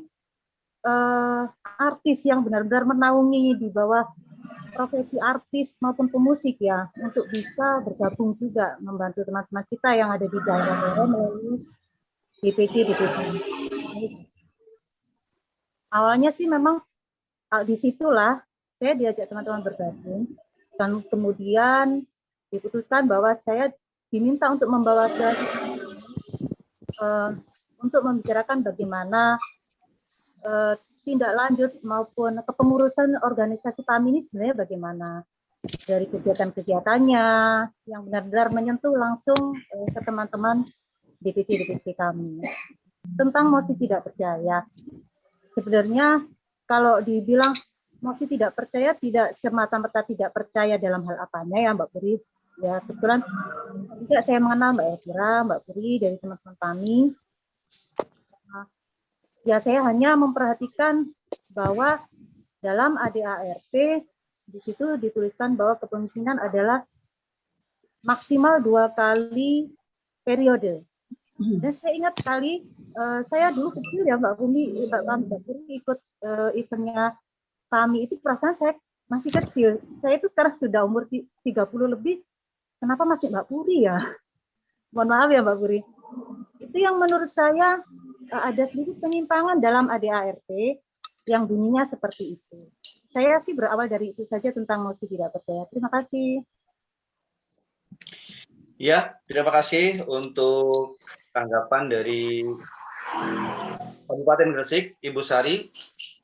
S8: artis yang benar-benar menaungi di bawah profesi artis maupun pemusik ya, untuk bisa bergabung juga membantu teman-teman kita yang ada di daerah-daerah melalui DPC. Awalnya sih memang disitulah saya diajak teman-teman bergabung, dan kemudian diputuskan bahwa saya diminta untuk membawa untuk membicarakan bagaimana tindak lanjut maupun kepengurusan organisasi PAMI ini sebenarnya bagaimana, dari kegiatan-kegiatannya yang benar-benar menyentuh langsung ke teman-teman DPC kami. Tentang mosi tidak percaya, sebenarnya kalau dibilang mosi tidak percaya, tidak semata-mata tidak percaya dalam hal apanya ya Mbak Puri. Ya kebetulan juga saya mengenal Mbak Elvira, Mbak Puri dari teman-teman kami. Ya saya hanya memperhatikan bahwa dalam ADART di situ dituliskan bahwa kepemimpinan adalah maksimal 2 kali periode. Dan saya ingat sekali, saya dulu kecil ya Mbak Puri ikut eventnya kami itu, perasaan saya masih kecil. Saya itu sekarang sudah umur 30 lebih, kenapa masih Mbak Puri ya? Mohon maaf ya Mbak Puri. Itu yang menurut saya ada sedikit penyimpangan dalam ADART yang bunyinya seperti itu. Saya sih berawal dari itu saja tentang mosi tidak percaya. Terima kasih.
S1: Ya, terima kasih untuk tanggapan dari Kabupaten Gresik, Ibu Sari.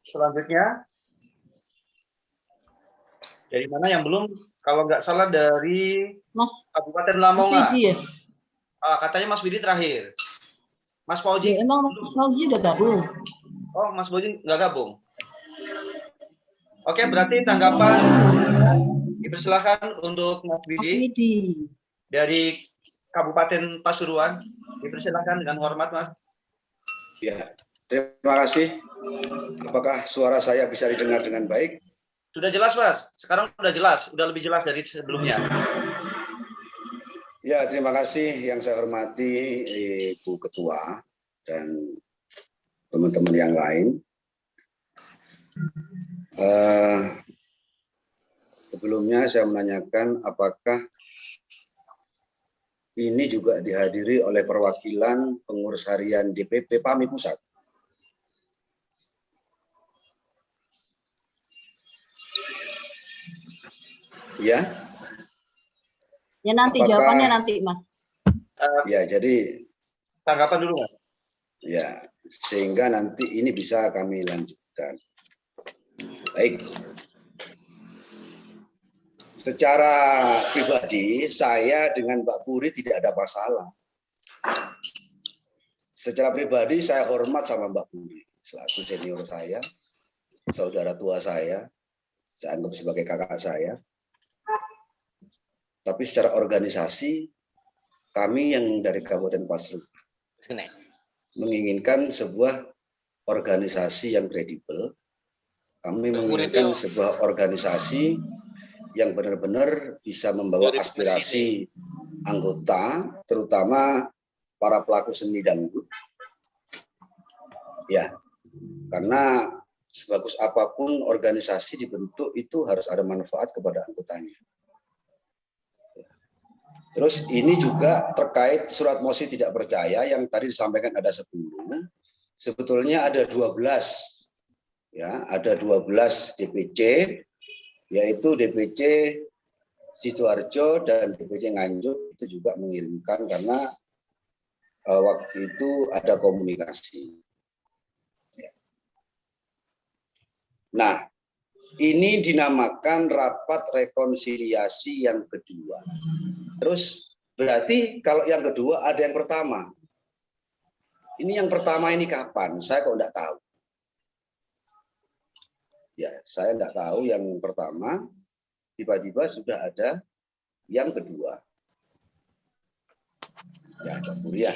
S1: Selanjutnya, dari mana yang belum? Kalau nggak salah dari
S4: Mas
S1: Kabupaten Lamongan.
S4: Fauzi ya?
S1: Katanya Mas Widi terakhir. Mas Fauzi.
S4: Ya, emang Mas Fauzi udah gabung.
S1: Oh, Mas Fauzi nggak gabung. Oke, berarti tanggapan dipersilakan untuk Mas Widi dari Kabupaten Pasuruan. Dipersilakan dengan hormat, Mas.
S9: Ya, terima kasih. Apakah suara saya bisa didengar dengan baik?
S1: Sudah jelas, Mas. Sekarang sudah jelas, sudah lebih jelas dari sebelumnya.
S9: Ya, terima kasih yang saya hormati Ibu Ketua dan teman-teman yang lain. Sebelumnya saya menanyakan apakah ini juga dihadiri oleh perwakilan pengurus harian DPP PAMI Pusat. Ya.
S4: Ya nanti
S9: Apakah,
S4: jawabannya nanti, Mas.
S9: Ya, jadi
S1: tanggapan dulu, Mas.
S9: Ya, sehingga nanti ini bisa kami lanjutkan. Baik. Secara pribadi, saya dengan Mbak Puri tidak ada masalah. Secara pribadi, saya hormat sama Mbak Puri. Selaku senior saya, saudara tua saya anggap sebagai kakak saya. Tapi secara organisasi, kami yang dari Kabupaten Pasuruan menginginkan sebuah organisasi yang kredibel. Kami menginginkan sebuah organisasi yang benar-benar bisa membawa aspirasi anggota, terutama para pelaku seni dangdut. Ya, karena sebagus apapun organisasi dibentuk itu harus ada manfaat kepada anggotanya. Terus ini juga terkait surat mosi tidak percaya yang tadi disampaikan ada 10, sebetulnya ada 12. Ya, ada 12 DPC, yaitu DPC Sidoarjo dan DPC Nganjuk itu juga mengirimkan karena waktu itu ada komunikasi. Nah, ini dinamakan rapat rekonsiliasi yang kedua. Terus berarti kalau yang kedua ada yang pertama. Ini yang pertama ini kapan? Saya kok enggak tahu. Ya, saya enggak tahu yang pertama. Tiba-tiba sudah ada yang kedua. Ya, Pak Puri ya.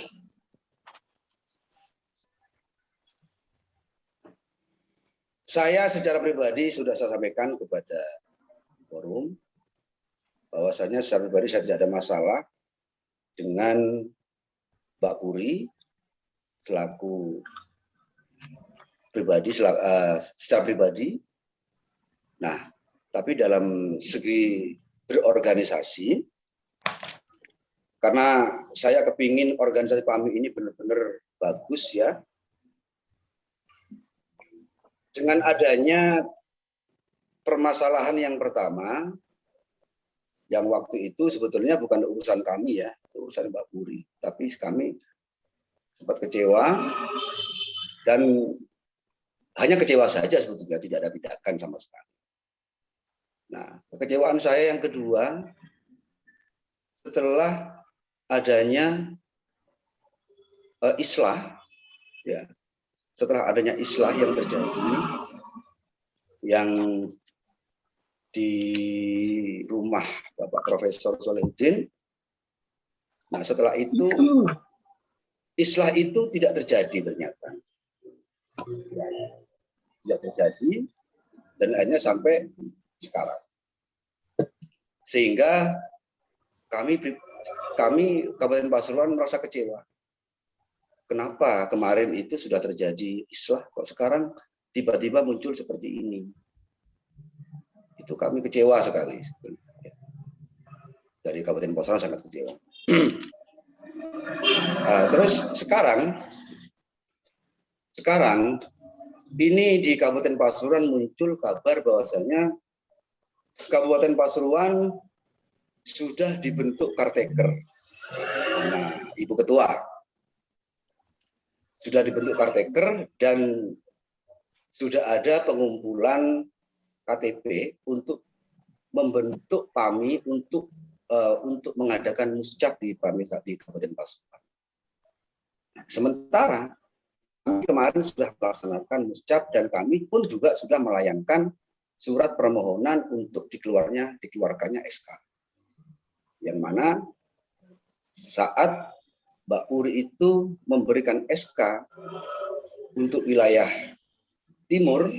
S9: Saya secara pribadi sudah saya sampaikan kepada forum bahwasanya secara pribadi saya tidak ada masalah dengan Mbak Puri selaku pribadi, secara pribadi. Nah, tapi dalam segi berorganisasi, karena saya kepingin organisasi PAMI ini benar-benar bagus ya, dengan adanya permasalahan yang pertama, yang waktu itu sebetulnya bukan urusan kami ya, itu urusan Mbak Puri. Tapi kami sempat kecewa dan hanya kecewa saja sebetulnya, tidak ada tindakan sama sekali. Nah, kekecewaan saya yang kedua, setelah adanya islah, ya, setelah adanya islah yang terjadi, yang di rumah Bapak Profesor Solihuddin. Nah, setelah itu islah itu tidak terjadi ternyata. Tidak terjadi dan akhirnya sampai sekarang. Sehingga kami Kabupaten Pasuruan merasa kecewa. Kenapa kemarin itu sudah terjadi islah, kok sekarang tiba-tiba muncul seperti ini? Itu kami kecewa sekali. Dari Kabupaten Pasuruan sangat kecewa. Terus sekarang ini di Kabupaten Pasuruan muncul kabar bahwasanya Kabupaten Pasuruan sudah dibentuk caretaker. Nah, Ibu Ketua sudah dibentuk caretaker dan sudah ada pengumpulan KTP untuk membentuk PAMI untuk mengadakan muscap di PAMI di Kabupaten Pasuruan. Sementara kami kemarin sudah melaksanakan muscap dan kami pun juga sudah melayangkan surat permohonan untuk dikeluarkannya SK. Yang mana saat Mbak Puri itu memberikan SK untuk wilayah timur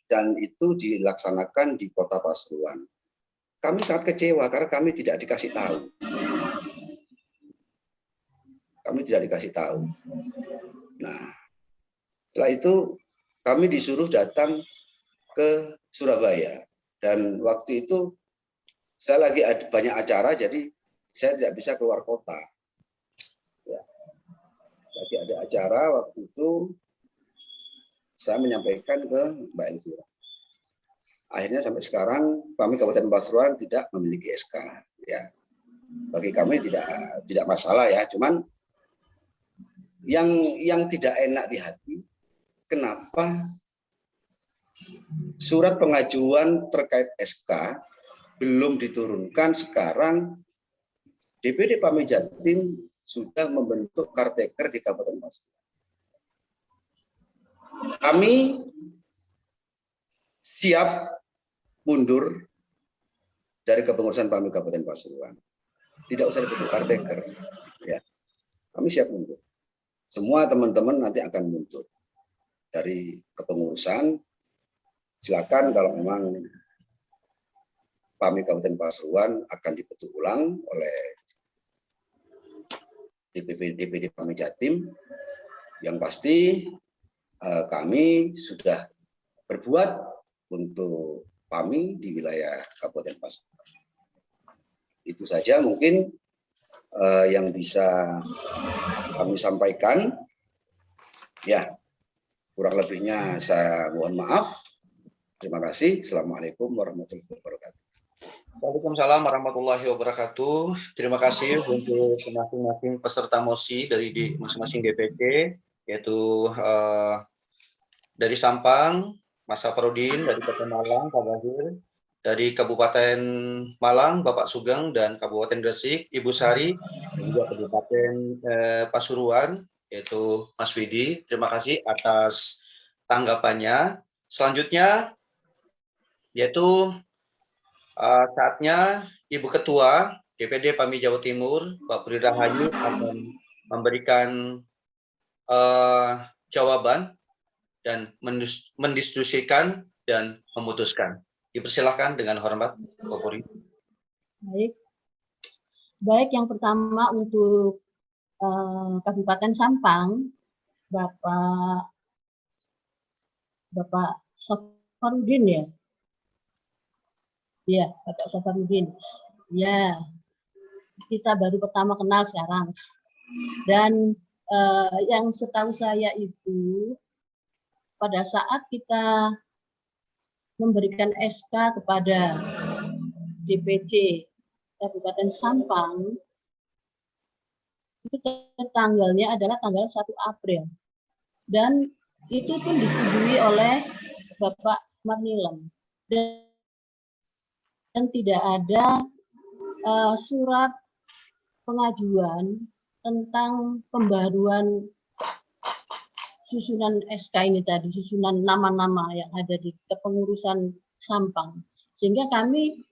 S9: dan itu dilaksanakan di Kota Pasuruan. Kami sangat kecewa karena kami tidak dikasih tahu. Kami tidak dikasih tahu. Nah, setelah itu kami disuruh datang ke Surabaya. Dan waktu itu saya lagi ada banyak acara, jadi saya tidak bisa keluar kota. Ya. Lagi ada acara waktu itu, saya menyampaikan ke Mbak Elvira. Akhirnya sampai sekarang kami Kabupaten Pasuruan tidak memiliki SK. Ya, bagi kami tidak masalah ya. Cuman yang tidak enak di hati, kenapa surat pengajuan terkait SK belum diturunkan, sekarang DPD PAMI Jatim sudah membentuk caretaker di Kabupaten Pasuruan. Kami siap mundur dari kepengurusan PAMI Kabupaten Pasuruan. Tidak usah dibentuk caretaker. Ya. Kami siap mundur. Semua teman-teman nanti akan mundur dari kepengurusan. Silakan kalau memang PAMI Kabupaten Pasuruan akan dibentuk ulang oleh DPD PAMI Jatim. Yang pasti kami sudah berbuat untuk PAMI di wilayah Kabupaten Pasuruan. Itu saja mungkin yang bisa kami sampaikan. Ya, kurang lebihnya saya mohon maaf. Terima kasih. Assalamualaikum warahmatullahi wabarakatuh.
S1: Waalaikumsalam warahmatullahi wabarakatuh. Terima kasih untuk masing-masing peserta mosi dari masing-masing DPC, yaitu dari Sampang, Mas Safarudin, dari Kota Malang, Pak Bahir, dari Kabupaten Malang, Bapak Sugeng, dan Kabupaten Gresik, Ibu Sari, dan juga Kabupaten Pasuruan, yaitu Mas Widi. Terima kasih atas tanggapannya. Selanjutnya, yaitu saatnya Ibu Ketua DPD PAMI Jawa Timur, Pak Puri Rahayu, akan memberikan jawaban dan mendiskusikan dan memutuskan. Dipersilahkan dengan hormat, Pak Puri.
S4: Baik, yang pertama untuk Kabupaten Sampang, Bapak Safarudin ya. Ya, Bapak Safarudin. Ya, kita baru pertama kenal sekarang. Dan yang setahu saya itu pada saat kita memberikan SK kepada DPC Kabupaten Sampang, itu tanggalnya adalah tanggal 1 April. Dan itu pun disetujui oleh Bapak Marnilem. Dan tidak ada surat pengajuan tentang pembaruan susunan SK ini tadi, susunan nama-nama yang ada di kepengurusan Sampang. Sehingga kami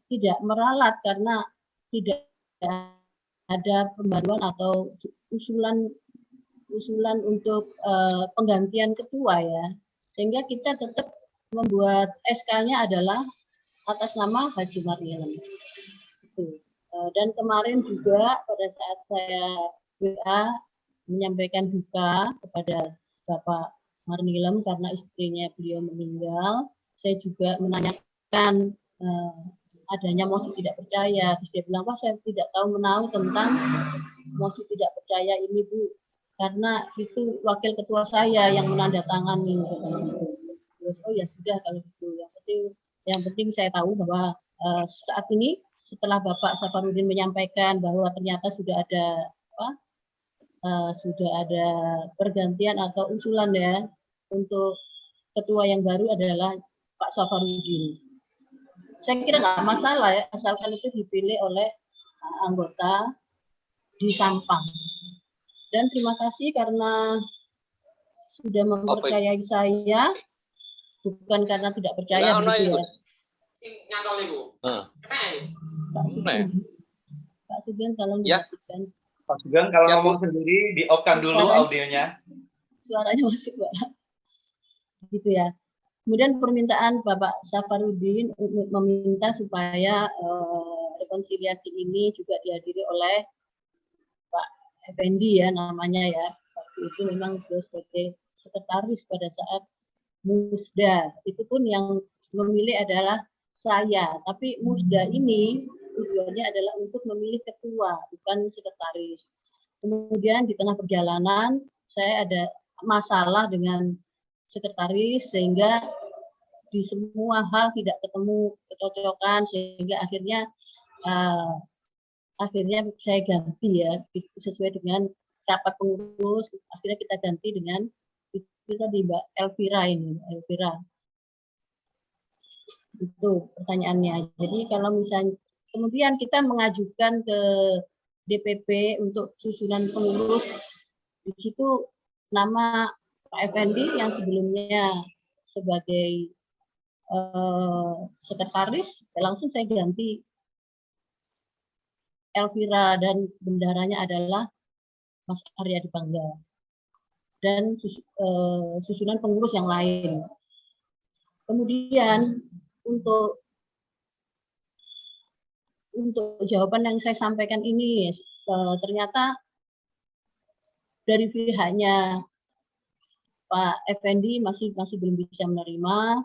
S4: tidak meralat karena tidak ada pembaruan atau usulan untuk penggantian ketua ya. Sehingga kita tetap membuat SK-nya adalah atas nama Haji Marnilem. Dan kemarin juga pada saat saya WA menyampaikan duka kepada Bapak Marnilem karena istrinya beliau meninggal, saya juga menanyakan adanya mosi tidak percaya. Terus dia bilang, wah saya tidak tahu menahu tentang mosi tidak percaya ini Bu, karena itu wakil ketua saya yang menandatangani. Terus oh ya sudah kalau gitu. Yang penting saya tahu bahwa saat ini setelah Bapak Safarudin menyampaikan bahwa ternyata sudah ada pergantian atau usulan ya untuk ketua yang baru adalah Pak Safarudin. Saya kira nggak masalah ya, asalkan itu dipilih oleh anggota di Sampang. Dan terima kasih karena sudah mempercayai saya bukan karena tidak percaya begitu ya. Pak Sugeng tolong dilakukan.
S1: Pak Sugeng kalau ngomong sendiri di off-kan dulu audionya.
S4: Suaranya masuk, Pak. Gitu ya. Kemudian permintaan Bapak Safarudin meminta supaya rekonsiliasi ini juga dihadiri oleh Pak Effendi ya namanya ya. Waktu itu memang beliau sebagai sekretaris pada saat Musda. Itu pun yang memilih adalah saya. Tapi Musda ini tujuannya adalah untuk memilih ketua, bukan sekretaris. Kemudian di tengah perjalanan saya ada masalah dengan sekretaris sehingga di semua hal tidak ketemu kecocokan sehingga akhirnya saya ganti ya sesuai dengan rapat pengurus, akhirnya kita ganti dengan kita di Mbak Elvira ini. Elvira itu pertanyaannya. Jadi kalau misalnya kemudian kita mengajukan ke DPP untuk susunan pengurus, di situ nama Pak Effendi yang sebelumnya sebagai sekretaris, langsung saya ganti Elvira dan bendaranya adalah Mas Arya Dipangga dan susunan pengurus yang lain. Kemudian untuk jawaban yang saya sampaikan ini ternyata dari pihaknya Pak Effendi masih belum bisa menerima.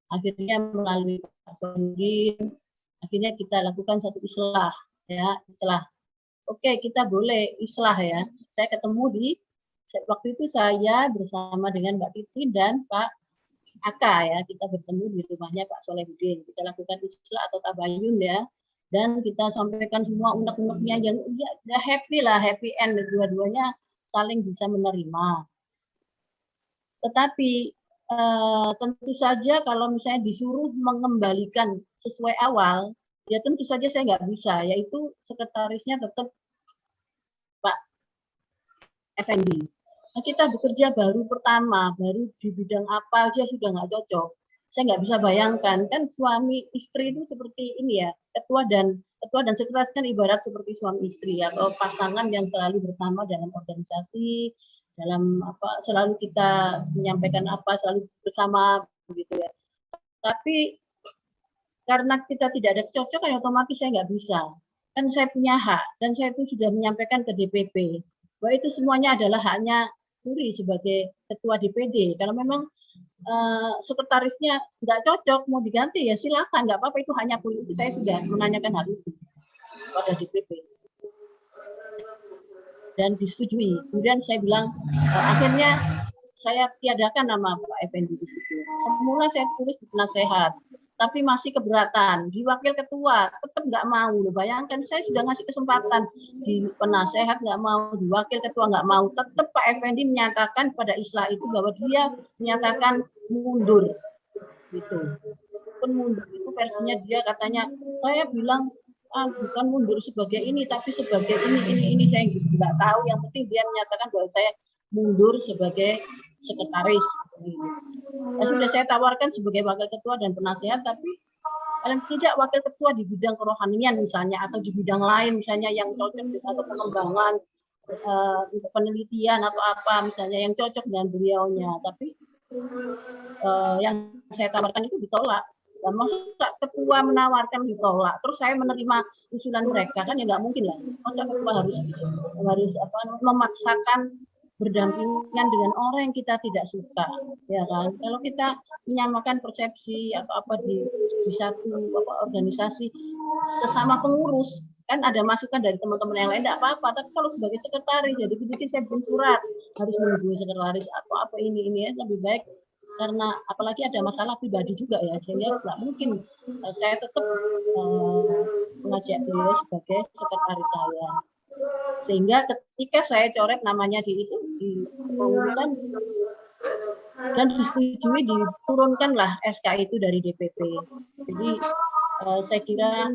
S4: Akhirnya melalui Pak Sondin, akhirnya kita lakukan satu islah ya, islah. Oke, kita boleh islah ya. Saya ketemu waktu itu saya bersama dengan Mbak Titi dan Pak Aka ya, kita bertemu di rumahnya Pak Solehudin. Kita lakukan islah atau tabayun ya, dan kita sampaikan semua unek-uneknya yang udah happy lah, happy end, dua-duanya saling bisa menerima. Tetapi tentu saja kalau misalnya disuruh mengembalikan sesuai awal, ya tentu saja saya nggak bisa, yaitu sekretarisnya tetap Pak Effendi. Nah, kita bekerja baru di bidang apa aja sudah nggak cocok. Saya nggak bisa bayangkan, kan suami istri itu seperti ini ya, ketua dan sekretaris kan ibarat seperti suami istri atau pasangan yang selalu bersama dalam organisasi, dalam apa selalu kita menyampaikan apa selalu bersama begitu ya. Tapi karena kita tidak ada kecocokan, otomatis saya nggak bisa. Kan saya punya hak dan saya itu sudah menyampaikan ke DPP bahwa itu semuanya adalah haknya Puri sebagai ketua DPD. Kalau memang sekretarisnya nggak cocok mau diganti ya silakan, nggak apa-apa, itu hanya Puri. Itu saya sudah menanyakan hal itu pada DPP. Dan disetujui. Kemudian saya bilang, akhirnya saya tiadakan nama Pak Effendi di situ. Semula saya tulis di penasehat, tapi masih keberatan. Di wakil ketua tetap nggak mau. Loh, bayangkan saya sudah ngasih kesempatan di penasehat nggak mau, di wakil ketua nggak mau. Tetap Pak Effendi menyatakan pada islah itu bahwa dia menyatakan mundur. Gitu. Pun mundur itu versinya dia katanya, saya bilang bukan mundur sebagai ini tapi sebagai ini saya nggak tahu, yang penting dia menyatakan bahwa saya mundur sebagai sekretaris. Ya, sudah saya tawarkan sebagai wakil ketua dan penasehat, tapi paling tidak wakil ketua di bidang kerohanian misalnya atau di bidang lain misalnya yang cocok atau pengembangan untuk penelitian atau apa misalnya yang cocok dengan beliaunya, tapi yang saya tawarkan itu ditolak. Dan masa ketua menawarkan ditolak, terus saya menerima usulan mereka, kan ya nggak mungkin lah. Masa ketua harus memaksakan berdampingan dengan orang yang kita tidak suka, ya kan? Kalau kita menyamakan persepsi atau apa di satu organisasi sesama pengurus, kan ada masukan dari teman-teman yang lain, tidak apa-apa. Tapi kalau sebagai sekretaris, jadi begitu saya bikin surat harus menghubungi sekretaris atau apa ini ya lebih baik. Karena apalagi ada masalah pribadi juga ya, sehingga nggak mungkin saya tetap mengajak beliau sebagai sekretaris saya. Sehingga ketika saya coret namanya di pengurusan dan disetujui, diturunkanlah SK itu dari DPP. Jadi saya kira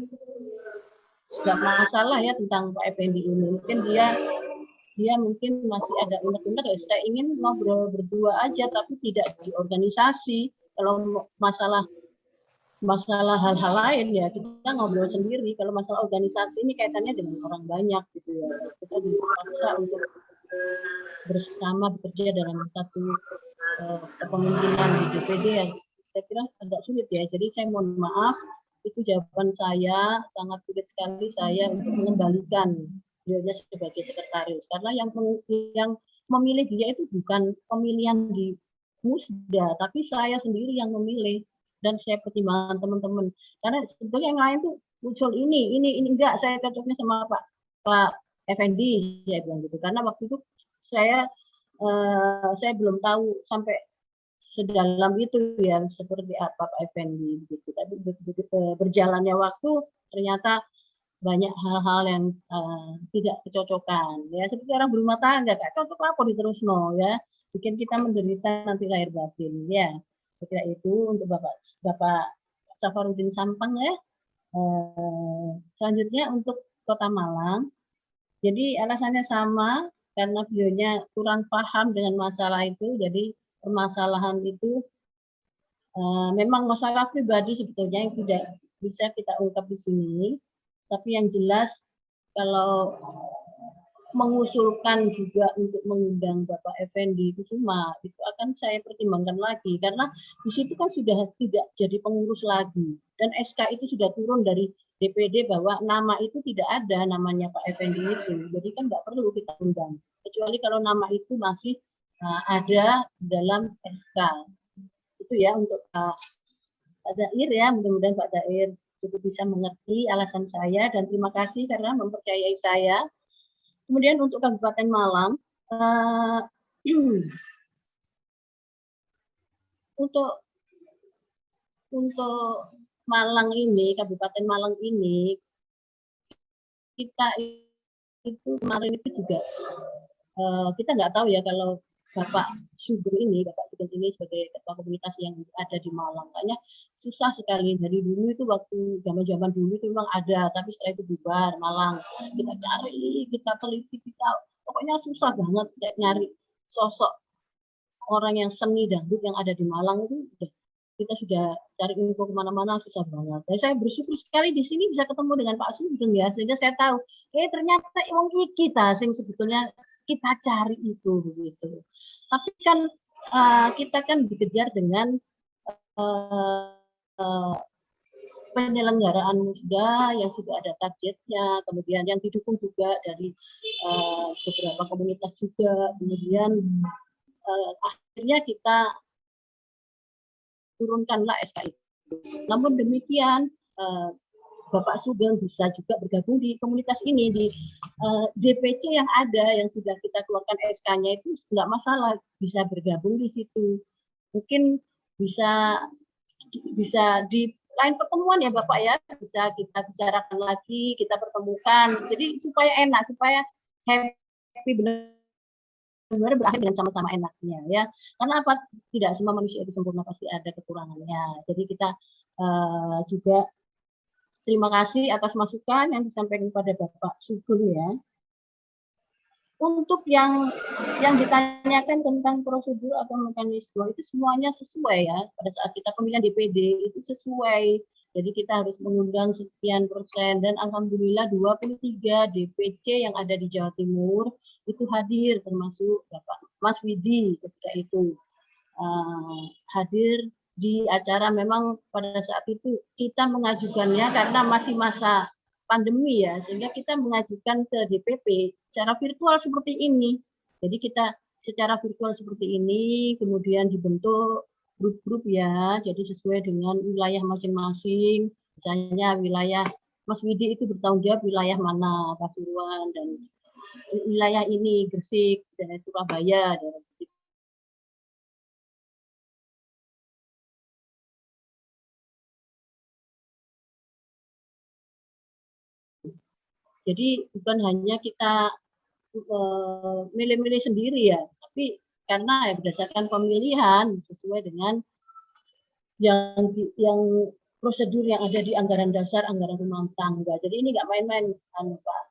S4: nggak masalah ya tentang Pak Effendi ini. Mungkin dia mungkin masih ada unek-unek ya, saya ingin ngobrol berdua aja tapi tidak di organisasi, Kalau masalah hal-hal lain ya kita ngobrol sendiri. Kalau masalah organisasi ini kaitannya dengan orang banyak gitu ya. Kita dipaksa untuk bersama bekerja dalam satu kepemimpinan di DPD yang saya kira agak sulit ya. Jadi saya mohon maaf, itu jawaban saya, sangat sulit sekali saya untuk mengembalikan beliaunya sebagai sekretaris. Karena yang memilih dia itu bukan pemilihan di musda, tapi saya sendiri yang memilih dan saya pertimbangkan teman-teman. Karena sebetulnya yang lain tuh muncul ini enggak, saya cocoknya sama Pak Effendi, saya bilang gitu. Karena waktu itu saya belum tahu sampai sedalam itu ya seperti apa Pak Effendi gitu. Tapi berjalannya waktu ternyata banyak hal-hal yang tidak kecocokan ya, seperti orang berumah tangga gak cocok lapor diterusno ya, bikin kita menderita nanti lahir batin ya. Saya itu untuk Bapak Safarudin Sampang ya. Selanjutnya untuk Kota Malang, jadi alasannya sama karena beliaunya kurang paham dengan masalah itu. Jadi permasalahan itu memang masalah pribadi sebetulnya yang tidak bisa kita ungkap di sini. Tapi yang jelas kalau mengusulkan juga untuk mengundang Bapak Effendi Kusuma itu akan saya pertimbangkan lagi karena di situ kan sudah tidak jadi pengurus lagi dan SK itu sudah turun dari DPD bahwa nama itu tidak ada namanya Pak Effendi itu, jadi kan nggak perlu kita undang kecuali kalau nama itu masih ada dalam SK itu ya. Untuk Pak Dair ya, mudah-mudahan Pak Dair cukup bisa mengerti alasan saya dan terima kasih karena mempercayai saya. Kemudian untuk Kabupaten Malang, untuk Malang ini, Kabupaten Malang ini, kita itu kemarin itu juga kita nggak tahu ya kalau Bapak Sugeng ini sebagai ketua komunitas yang ada di Malang, kayaknya susah sekali dari dulu itu waktu zaman dulu itu memang ada, tapi setelah itu bubar Malang. Kita cari, kita teliti, kita pokoknya susah banget nyari sosok orang yang seni dangdut yang ada di Malang itu. Kita sudah cari info kemana-mana susah banget. Dan saya bersyukur sekali di sini bisa ketemu dengan Pak Sugeng ya, sehingga saya tahu, ternyata emang kita sing sebetulnya kita cari itu begitu. Tapi kan kita kan dikejar dengan penyelenggaraan musda yang sudah ada targetnya, kemudian yang didukung juga dari beberapa komunitas juga, kemudian akhirnya kita turunkanlah SK itu. Namun demikian Bapak Sugeng bisa juga bergabung di komunitas ini, di DPC yang ada yang sudah kita keluarkan SK-nya itu nggak masalah, bisa bergabung di situ. Mungkin bisa di lain pertemuan ya Bapak ya, bisa kita bicarakan lagi, kita pertemukan. Jadi supaya enak, supaya happy benar-benar berakhir dengan sama-sama enaknya ya. Karena apa? Tidak semua manusia itu sempurna, pasti ada kekurangannya. Jadi kita juga terima kasih atas masukan yang disampaikan kepada Bapak Sugeng ya. Untuk yang ditanyakan tentang prosedur atau mekanisme itu semuanya sesuai ya. Pada saat kita pemilihan DPD itu sesuai. Jadi kita harus mengundang sekian persen dan alhamdulillah 23 DPC yang ada di Jawa Timur itu hadir, termasuk Bapak Mas Widi ketika itu hadir di acara. Memang pada saat itu kita mengajukannya karena masih masa pandemi ya, sehingga kita mengajukan ke DPP secara virtual seperti ini. Jadi kita secara virtual seperti ini, kemudian dibentuk grup-grup ya, jadi sesuai dengan wilayah masing-masing. Misalnya wilayah Mas Widi itu bertanggung jawab wilayah mana, Pasuruan, dan wilayah ini Gresik, dan Surabaya, dan jadi bukan hanya kita milih-milih sendiri ya, tapi karena ya berdasarkan pemilihan sesuai dengan yang prosedur yang ada di anggaran dasar, anggaran rumah tangga. Jadi ini nggak main-main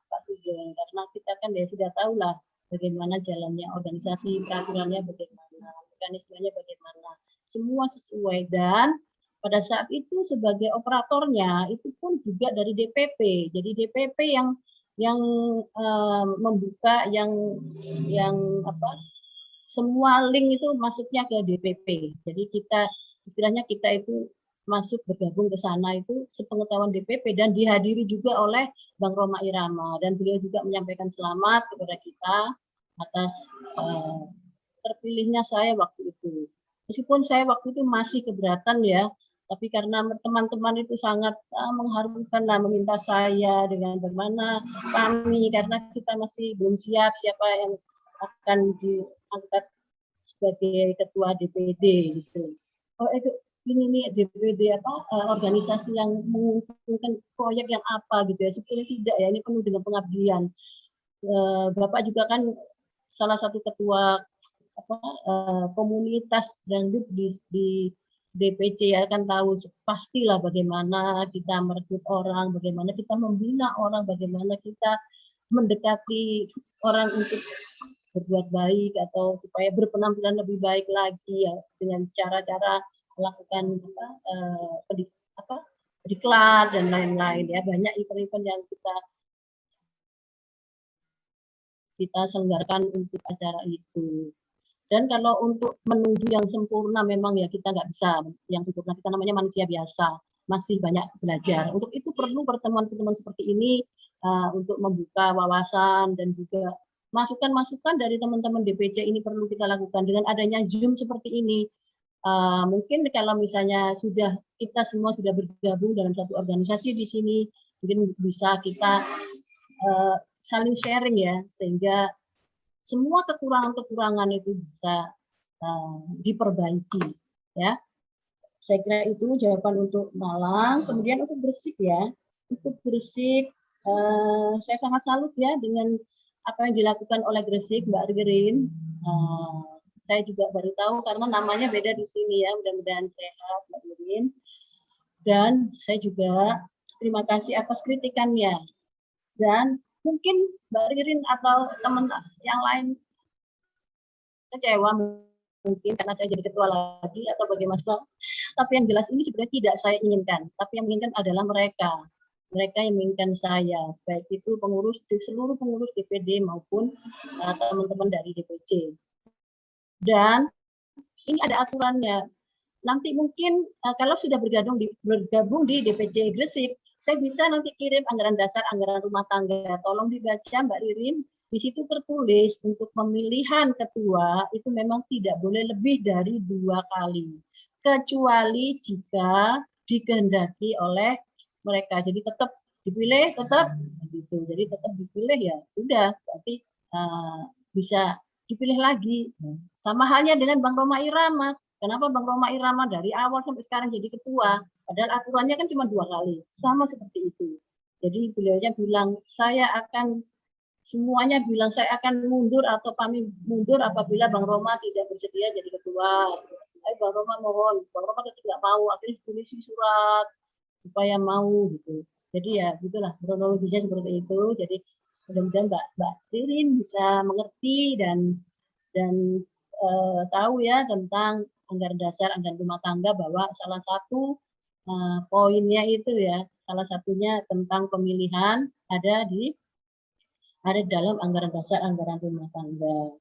S4: Pak Sugeng, karena kita kan ya sudah tahu lah bagaimana jalannya organisasi, peraturannya bagaimana, mekanismenya bagaimana. semua sesuai. Dan pada saat itu sebagai operatornya itu pun juga dari DPP. Jadi DPP yang membuka yang apa, semua link itu masuknya ke DPP. Jadi kita istilahnya kita itu masuk bergabung ke sana itu sepengetahuan DPP dan dihadiri juga oleh Bang Rhoma Irama, dan beliau juga menyampaikan selamat kepada kita atas terpilihnya saya waktu itu. Meskipun saya waktu itu masih keberatan ya, tapi karena teman-teman itu sangat mengharumkan lah, meminta saya dengan bagaimana kami, karena kita masih belum siap siapa yang akan diangkat sebagai ketua DPD gitu. Oh itu ini DPD apa organisasi yang menguntungkan proyek yang apa gitu ya, sebenarnya tidak ya, ini penuh dengan pengabdian. Bapak juga kan salah satu ketua apa komunitas dangdut di DPC ya, kan tahu pastilah bagaimana kita merekrut orang, bagaimana kita membina orang, bagaimana kita mendekati orang untuk berbuat baik atau supaya berpenampilan lebih baik lagi ya, dengan cara-cara melakukan diklat dan lain-lain ya, banyak event-event yang kita selenggarakan untuk acara itu. Dan kalau untuk menuju yang sempurna memang ya kita nggak bisa yang sempurna, kita namanya manusia biasa, masih banyak belajar. Untuk itu perlu pertemuan-pertemuan seperti ini untuk membuka wawasan dan juga masukan-masukan dari teman-teman DPC ini perlu kita lakukan. Dengan adanya Zoom seperti ini, mungkin kalau misalnya kita semua sudah bergabung dalam satu organisasi di sini, mungkin bisa kita saling sharing ya, sehingga semua kekurangan-kekurangan itu bisa diperbaiki ya. Saya kira itu jawaban untuk Malang. Kemudian untuk Gresik ya, untuk Gresik saya sangat salut ya dengan apa yang dilakukan oleh Gresik, Mbak Ririn. Saya juga baru tahu karena namanya beda di sini ya, mudah-mudahan sehat Mbak Ririn. Dan saya juga terima kasih atas kritikannya. Dan mungkin Mbak Ririn atau teman yang lain kecewa mungkin karena saya jadi ketua lagi atau bagaimana. Tapi yang jelas ini sebenarnya tidak saya inginkan. Tapi yang menginginkan adalah mereka yang menginginkan saya, baik itu seluruh pengurus DPD maupun teman-teman dari DPC. Dan ini ada aturannya. Nanti mungkin kalau sudah bergabung di DPC Gresik, saya bisa nanti kirim anggaran dasar, anggaran rumah tangga. Tolong dibaca Mbak Ririn, di situ tertulis untuk pemilihan ketua itu memang tidak boleh lebih dari 2 kali. Kecuali jika dikehendaki oleh mereka. Jadi tetap dipilih, tetap gitu. Jadi tetap dipilih ya, sudah berarti bisa dipilih lagi. Sama halnya dengan Bang Rhoma Irama. Kenapa Bang Rhoma Irama dari awal sampai sekarang jadi ketua? Padahal aturannya kan cuma 2 kali. Sama seperti itu. Jadi beliaunya bilang, semuanya bilang saya akan mundur atau kami mundur apabila Bang Rhoma tidak bersedia jadi ketua. Bang Rhoma mohon, Bang Rhoma tidak mau, akhirnya ditulis surat supaya mau gitu. Jadi ya gitulah kronologisnya seperti itu. Jadi mudah-mudahan Mbak Ririn bisa mengerti dan tahu ya tentang anggaran dasar, anggaran rumah tangga, bahwa salah satu poinnya itu ya, salah satunya tentang pemilihan ada dalam anggaran dasar, anggaran rumah tangga.